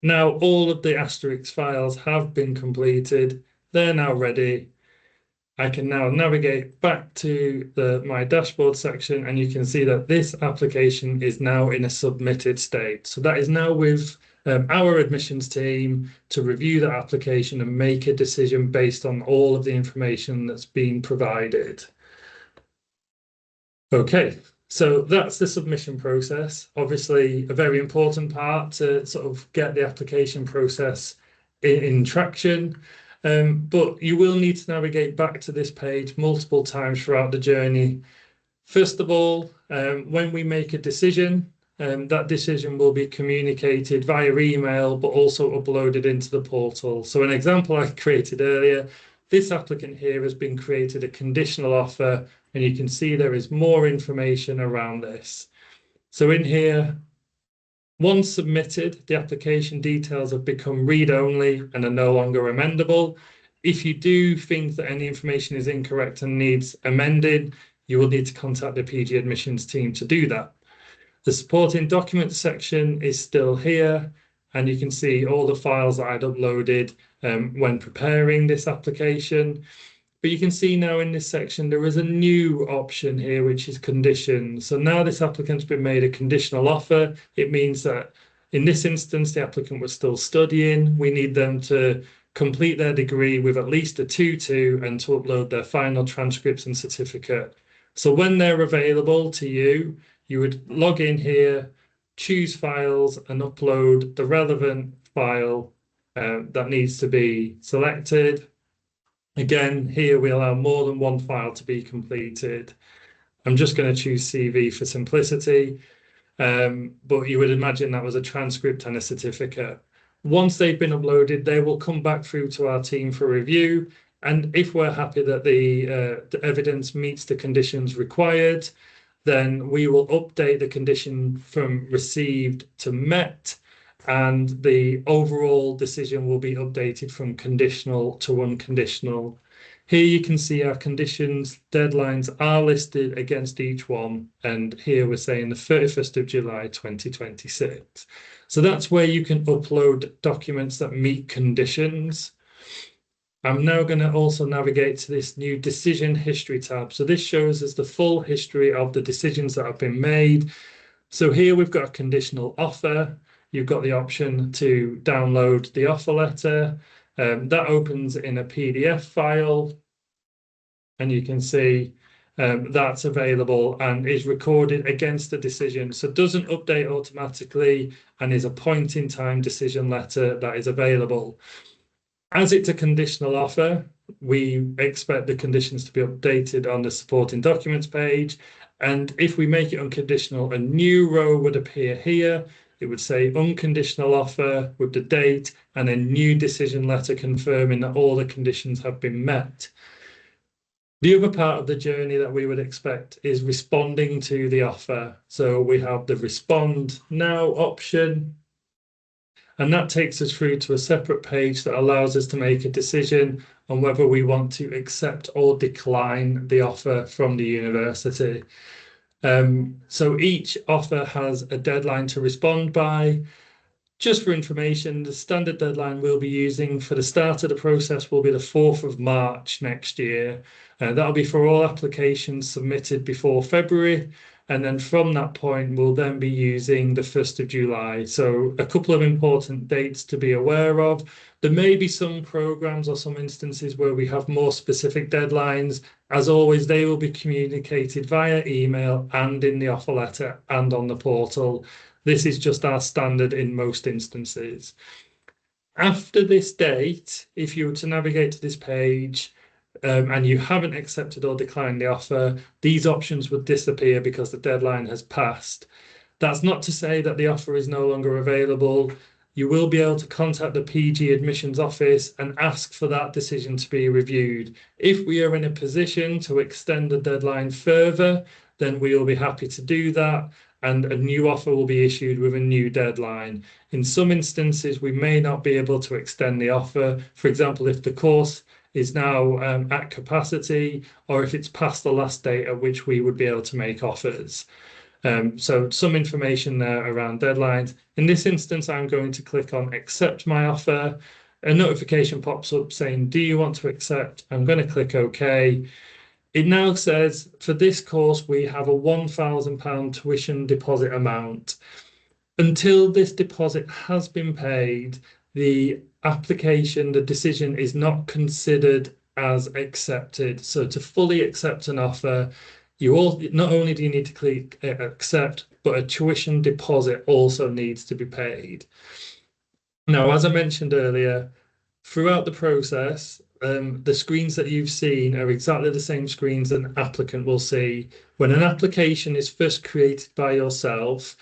Now all of the asterisk files have been completed they're now ready. I can now navigate back to my dashboard section, and you can see that this application is now in a submitted state. So that is now with our admissions team to review the application and make a decision based on all of the information that's been provided. Okay, so that's the submission process. Obviously, a very important part to sort of get the application process in traction. But you will need to navigate back to this page multiple times throughout the journey. First of all, when we make a decision, that decision will be communicated via email, but also uploaded into the portal. So an example I created earlier, this applicant here has been created a conditional offer, and you can see there is more information around this. So in here, once submitted, the application details have become read-only and are no longer amendable. If you do think that any information is incorrect and needs amended, you will need to contact the PG admissions team to do that. The supporting documents section is still here, and you can see all the files that I'd uploaded when preparing this application. But you can see now in this section, there is a new option here, which is conditions. So now this applicant's been made a conditional offer. It means that in this instance, the applicant was still studying. We need them to complete their degree with at least a 2-2 and to upload their final transcripts and certificate. So when they're available to you, you would log in here, choose files and upload the relevant file that needs to be selected. Again, here we allow more than one file to be completed. I'm just going to choose CV for simplicity, but you would imagine that was a transcript and a certificate. Once they've been uploaded, they will come back through to our team for review. And if we're happy that the evidence meets the conditions required, then we will update the condition from received to met, and the overall decision will be updated from conditional to unconditional. Here you can see our conditions, deadlines are listed against each one, and here we're saying the 31st of July 2026. So that's where you can upload documents that meet conditions. I'm now going to also navigate to this new decision history tab. So this shows us the full history of the decisions that have been made. So here we've got a conditional offer. You've got the option to download the offer letter. That opens in a PDF file, and you can see that's available and is recorded against the decision. So it doesn't update automatically and is a point in time decision letter that is available. As it's a conditional offer, we expect the conditions to be updated on the supporting documents page. And if we make it unconditional, a new row would appear here. It would say unconditional offer with the date and a new decision letter confirming that all the conditions have been met. The other part of the journey that we would expect is responding to the offer. So we have the respond now option, and that takes us through to a separate page that allows us to make a decision on whether we want to accept or decline the offer from the university. So each offer has a deadline to respond by. Just for information, the standard deadline we'll be using for the start of the process will be the 4th of March next year. That'll be for all applications submitted before February. And then from that point, we'll then be using the 1st of July. So a couple of important dates to be aware of. There may be some programs or some instances where we have more specific deadlines. As always, they will be communicated via email and in the offer letter and on the portal. This is just our standard in most instances. After this date, if you were to navigate to this page, and you haven't accepted or declined the offer, these options would disappear because the deadline has passed. That's not to say that the offer is no longer available. You will be able to contact the PG admissions office and ask for that decision to be reviewed. If we are in a position to extend the deadline further, then we will be happy to do that, and a new offer will be issued with a new deadline. In some instances, we may not be able to extend the offer. For example, if the course is now at capacity, or if it's past the last date at which we would be able to make offers. So some information there around deadlines. In this instance, I'm going to click on accept my offer. a notification pops up saying, do you want to accept? I'm going to click OK. It now says for this course, we have a £1,000 tuition deposit amount. Until this deposit has been paid, the application, the decision is not considered as accepted. So to fully accept an offer, not only do you need to click accept, but a tuition deposit also needs to be paid. Now, as I mentioned earlier, throughout the process, the screens that you've seen are exactly the same screens an applicant will see. When an application is first created by yourself,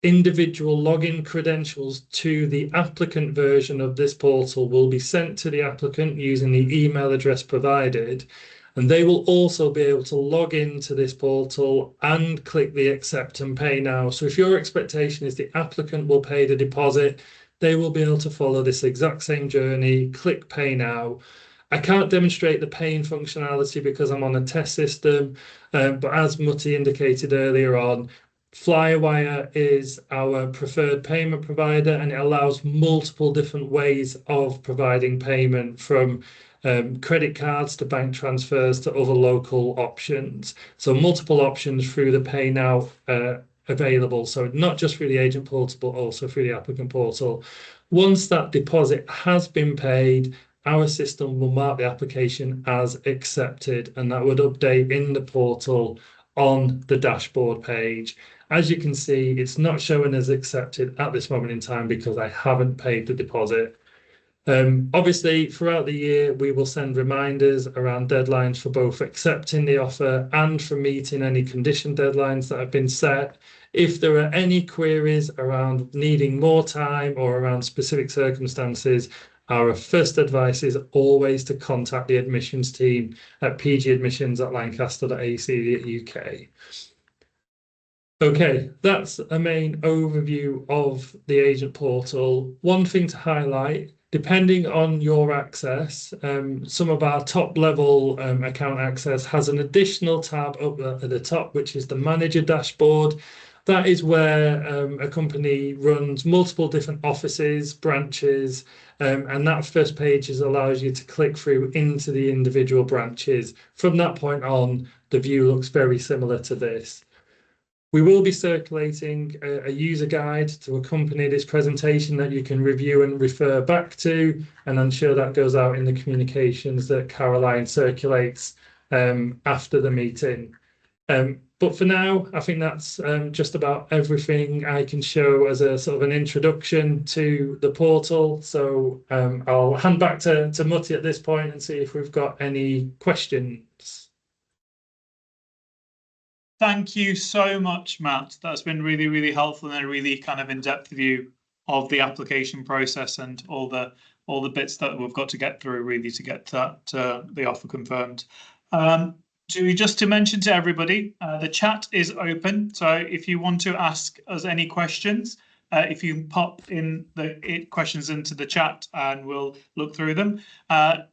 individual login credentials to the applicant version of this portal will be sent to the applicant using the email address provided, and they will also be able to log into this portal and click the accept and pay now. So if your expectation is the applicant will pay the deposit, they will be able to follow this exact same journey, click pay now. I can't demonstrate the paying functionality because I'm on a test system, but as Mutty indicated earlier on, Flywire is our preferred payment provider, and it allows multiple different ways of providing payment, from credit cards to bank transfers to other local options. So multiple options through the pay now available. So not just through the agent portal, but also through the applicant portal. Once that deposit has been paid, our system will mark the application as accepted, and that would update in the portal on the dashboard page. As you can see, it's not showing as accepted at this moment in time because I haven't paid the deposit. Obviously, throughout the year, we will send reminders around deadlines for both accepting the offer and for meeting any condition deadlines that have been set. If there are any queries around needing more time or around specific circumstances, our first advice is always to contact the admissions team at pgadmissions@lancaster.ac.uk. Okay, that's a main overview of the agent portal. One thing to highlight, depending on your access, some of our top level account access has an additional tab up at the top, which is the manager dashboard. That is where a company runs multiple different offices, branches, and that first page allows you to click through into the individual branches. From that point on, the view looks very similar to this. We will be circulating a user guide to accompany this presentation that you can review and refer back to, and I'm sure that goes out in the communications that Caroline circulates after the meeting. But for now, I think that's just about everything I can show as a sort of an introduction to the portal. So I'll hand back to Mutty at this point and see if we've got any questions. Thank you so much, Matt. That's been really, really helpful and a really kind of in-depth view of the application process and all the bits that we've got to get through really to get that the offer confirmed. Just to mention to everybody, the chat is open. So if you want to ask us any questions, if you pop in the questions into the chat and we'll look through them.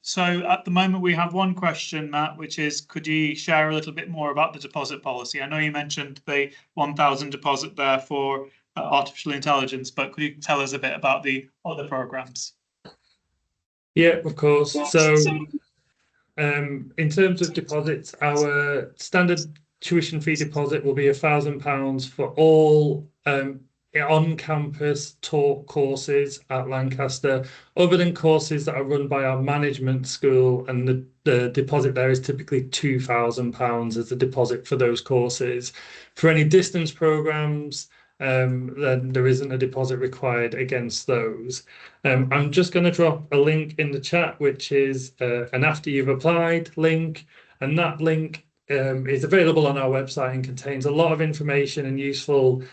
So at the moment we have one question, Matt, which is, could you share a little bit more about the deposit policy? I know you mentioned the 1,000 deposit there for artificial intelligence, but could you tell us a bit about the other programs? Yeah, of course. So in terms of deposits, our standard tuition fee deposit will be £1,000 for all on-campus taught courses at Lancaster, other than courses that are run by our management school, and the deposit there is typically £2,000 as the deposit for those courses. For any distance programs, then there isn't a deposit required against those. I'm just going to drop a link in the chat, which is an after you've applied link, and that link is available on our website and contains a lot of information and useful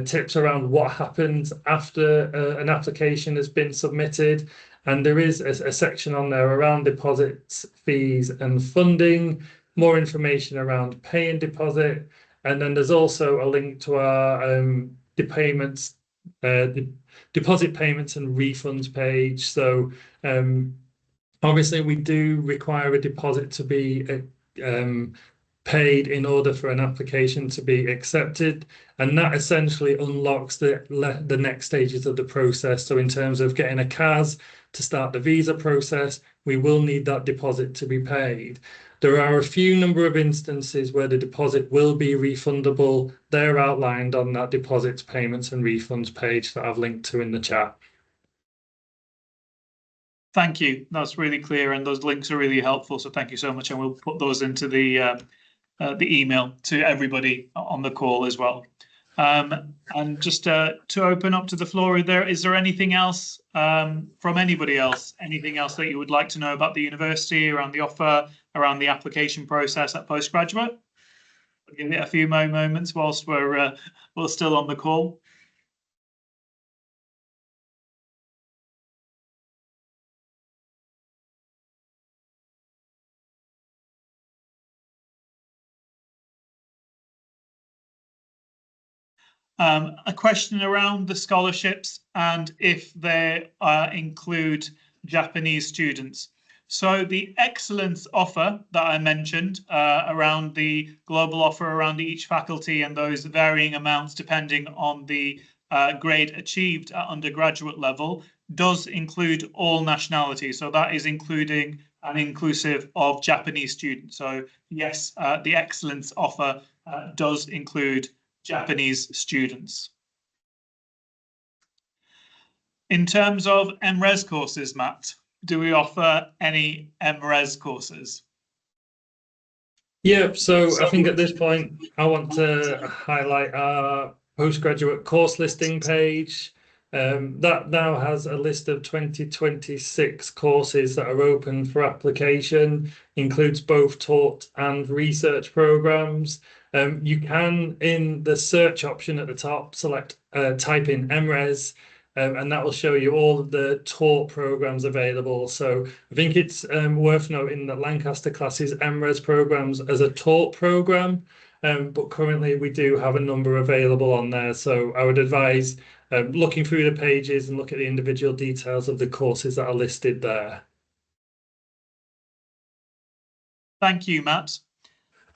tips around what happens after an application has been submitted. And there is a section on there around deposits, fees and funding, more information around pay and deposit. And then there's also a link to our deposit payments and refunds page. So obviously we do require a deposit to be paid in order for an application to be accepted, and that essentially unlocks the next stages of the process. So in terms of getting a CAS to start the visa process, we will need that deposit to be paid. There are a few number of instances where the deposit will be refundable. They're outlined on that deposits, payments and refunds page that I've linked to in the chat. Thank you. That's really clear, and those links are really helpful. So thank you so much, and we'll put those into the email to everybody on the call as well. And just to open up to the floor, is there anything else from anybody else? Anything else that you would like to know about the university, around the offer, around the application process at postgraduate? I'll give it a few more moments whilst we're still on the call. A question around the scholarships and if they include Japanese students. So the excellence offer that I mentioned around the global offer around each faculty and those varying amounts depending on the grade achieved at undergraduate level does include all nationalities. So that is including and inclusive of Japanese students. So yes, the excellence offer does include Japanese students. In terms of MRes courses, Matt, do we offer any MRes courses? Yeah, so I think at this point, I want to highlight our postgraduate course listing page. That now has a list of 2026 courses that are open for application, includes both taught and research programs. You can, in the search option at the top, select type in MRes, and that will show you all of the taught programs available. So I think it's worth noting that Lancaster classes MRes programs as a taught program, but currently we do have a number available on there. So I would advise looking through the pages and look at the individual details of the courses that are listed there. Thank you, Matt.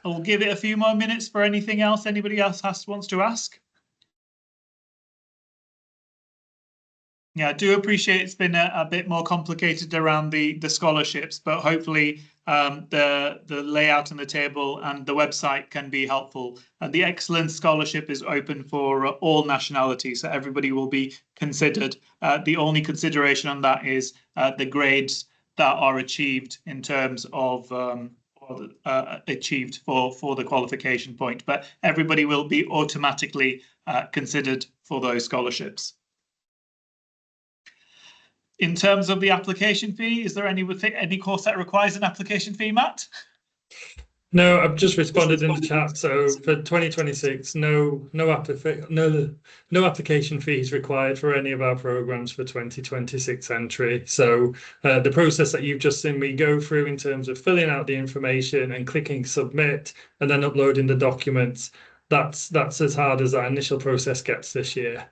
I'll give it a few more minutes for anything else anybody else wants to ask. Yeah, I do appreciate it's been a bit more complicated around the scholarships, but hopefully the layout and the table and the website can be helpful. The Excellence Scholarship is open for all nationalities, so everybody will be considered. The only consideration on that is the grades that are achieved in terms of achieved for the qualification point, but everybody will be automatically considered for those scholarships. In terms of the application fee, is there any course that requires an application fee, Matt? No, I've just responded in the chat. So for 2026, no application fees required for any of our programs for 2026 entry. So the process that you've just seen me go through in terms of filling out the information and clicking submit and then uploading the documents, that's as hard as that initial process gets this year.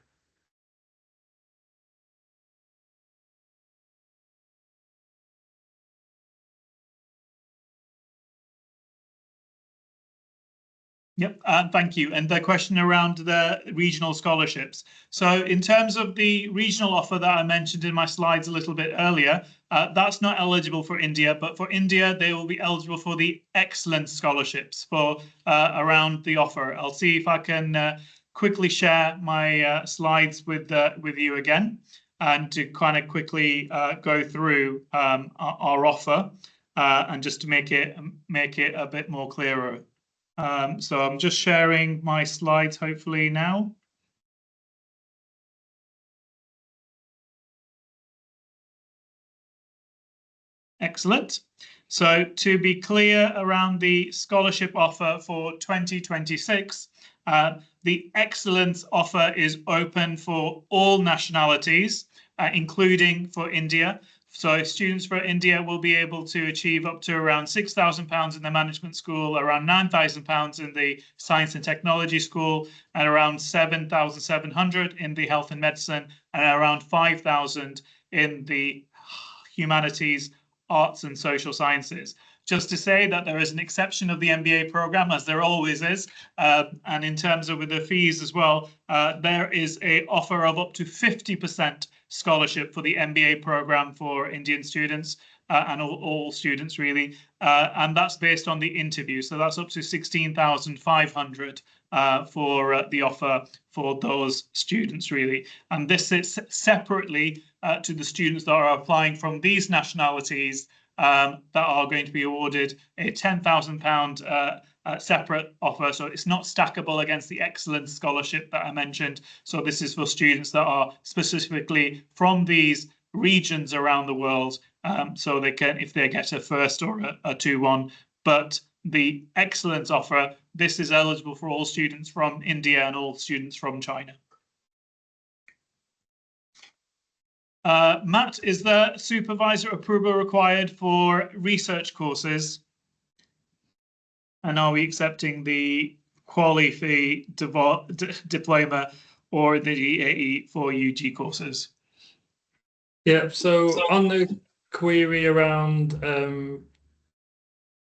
Yep, thank you. And the question around the regional scholarships. So in terms of the regional offer that I mentioned in my slides a little bit earlier, that's not eligible for India, but for India, they will be eligible for the excellence scholarships for around the offer. I'll see if I can quickly share my slides with you again and to kind of quickly go through our offer and just to make it a bit more clearer. So I'm just sharing my slides hopefully now. Excellent. So to be clear around the scholarship offer for 2026, the excellence offer is open for all nationalities, including for India. So students for India will be able to achieve up to around £6,000 in the management school, around £9,000 in the science and technology school, and around £7,700 in the health and medicine, and around £5,000 in the humanities, arts and social sciences. Just to say that there is an exception of the MBA program, as there always is, and in terms of with the fees as well, there is a offer of up to 50% scholarship for the MBA program for Indian students. And all students really, and that's based on the interview. So that's up to 16,500 for the offer for those students really. And this sits separately to the students that are applying from these nationalities that are going to be awarded a £10,000 separate offer. So it's not stackable against the excellence scholarship that I mentioned. So this is for students that are specifically from these regions around the world. So they can, if they get a first or a 2-1, but the excellence offer, this is eligible for all students from India and all students from China. Matt, is there supervisor approval required for research courses? And are we accepting the quality diploma or the DAE for UG courses? Yeah, so on the query around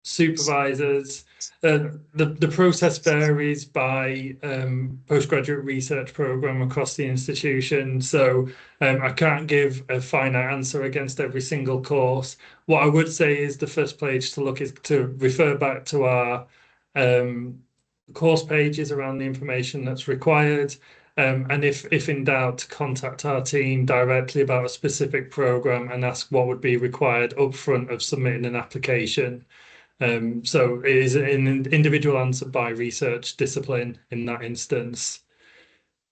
supervisors, the process varies by postgraduate research program across the institution. So I can't give a finite answer against every single course. What I would say is the first page to look is to refer back to our course pages around the information that's required. And if in doubt, contact our team directly about a specific program and ask what would be required up front of submitting an application. So it is an individual answer by research discipline in that instance.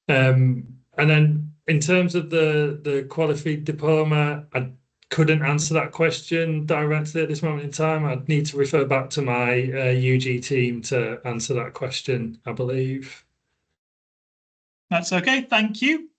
And then in terms of the qualified diploma, I couldn't answer that question directly at this moment in time. I'd need to refer back to my UG team to answer that question, I believe. That's okay, thank you.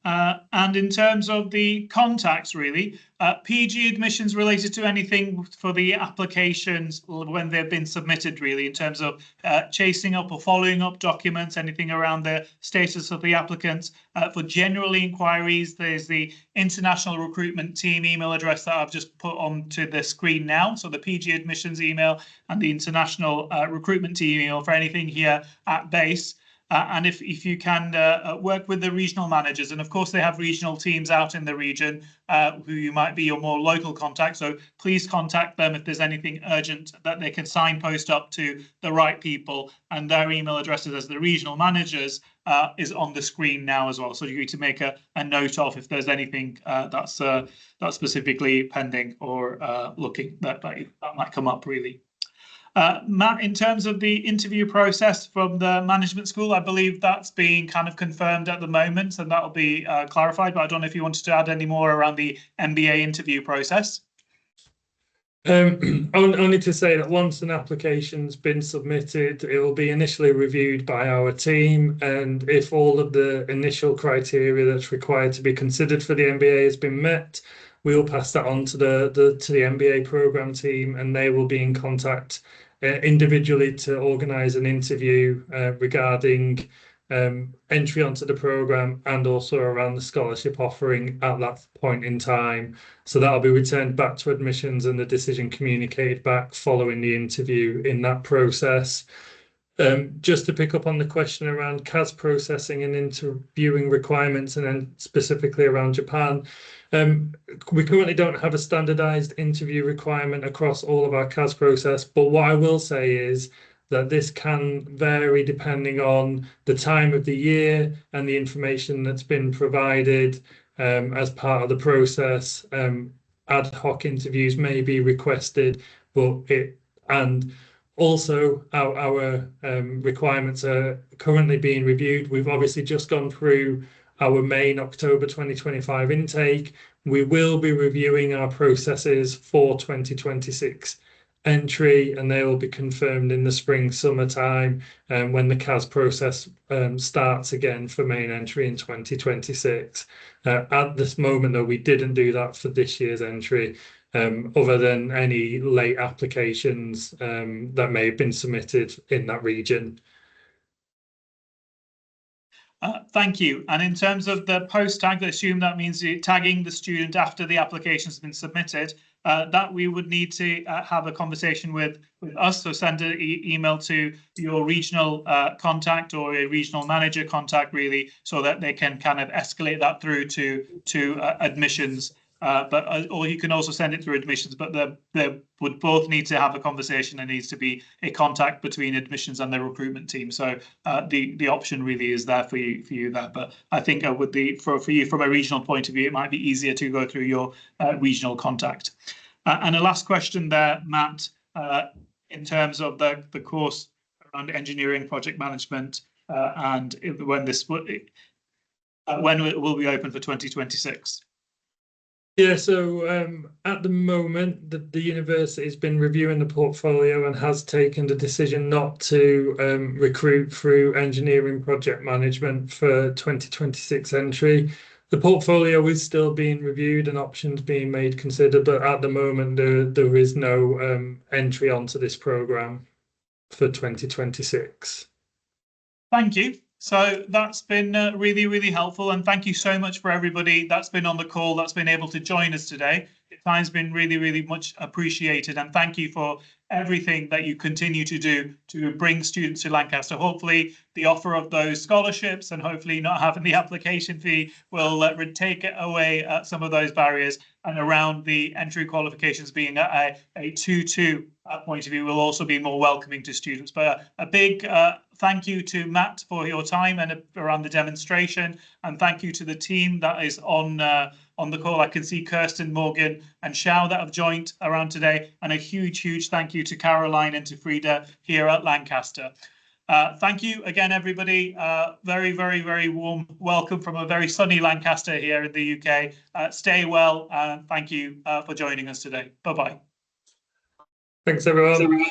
And in terms of the contacts, really, PG admissions related to anything for the applications when they've been submitted, really, in terms of chasing up or following up documents, anything around the status of the applicants. For general inquiries, there's the International Recruitment Team email address that I've just put onto the screen now. So the PG admissions email and the International Recruitment Team email for anything here at base. And if you can work with the regional managers, and of course they have regional teams out in the region who you might be your more local contact. So please contact them if there's anything urgent that they can signpost up to the right people, and their email addresses as the regional managers is on the screen now as well. So you need to make a note of if there's anything that's specifically pending or looking that might come up really. Matt, in terms of the interview process from the management school, I believe that's being kind of confirmed at the moment, and that'll be clarified, but I don't know if you wanted to add any more around the MBA interview process. Only to say that once an application's been submitted, it will be initially reviewed by our team, and if all of the initial criteria that's required to be considered for the MBA has been met, we'll pass that on to the MBA program team, and they will be in contact individually to organise an interview regarding entry onto the program and also around the scholarship offering at that point in time. So that'll be returned back to admissions and the decision communicated back following the interview in that process. Just to pick up on the question around CAS processing and interviewing requirements, and then specifically around Japan, we currently don't have a standardized interview requirement across all of our CAS process, but what I will say is that this can vary depending on the time of the year and the information that's been provided as part of the process. Ad hoc interviews may be requested, and also our requirements are currently being reviewed. We've obviously just gone through our main October 2025 intake. We will be reviewing our processes for 2026 entry, and they will be confirmed in the spring summertime when the CAS process starts again for main entry in 2026. At this moment though, we didn't do that for this year's entry, other than any late applications that may have been submitted in that region. Thank you. And in terms of the post tag, I assume that means you're tagging the student after the application has been submitted. that we would need to have a conversation with us. So send an email to your regional contact or a regional manager contact, really, so that they can kind of escalate that through to admissions. Or you can also send it through admissions, but they would both need to have a conversation. There needs to be a contact between admissions and the recruitment team. So the option really is there for you there. But I think for you from a regional point of view, it might be easier to go through your regional contact. And a last question there, Matt, in terms of the course around engineering project management and when it will be open for 2026. Yeah, so at the moment, the university has been reviewing the portfolio and has taken the decision not to recruit through engineering project management for 2026 entry. The portfolio is still being reviewed and options being made considered, but at the moment there is no entry onto this programme for 2026. Thank you. So that's been really, really helpful. And thank you so much for everybody that's been on the call, that's been able to join us today. Your time's been really, really much appreciated. And thank you for everything that you continue to do to bring students to Lancaster. Hopefully the offer of those scholarships and hopefully not having the application fee will take away some of those barriers, and around the entry qualifications being a 2-2 point of view will also be more welcoming to students. But a big thank you to Matt for your time and around the demonstration, and thank you to the team that is on the call. I can see Kirsten, Morgan and Shao that have joined around today, and a huge thank you to Caroline and to Frida here at Lancaster. Thank you again, everybody. Very warm welcome from a very sunny Lancaster here in the UK. Stay well, and thank you for joining us today. Bye-bye. Thanks, everyone.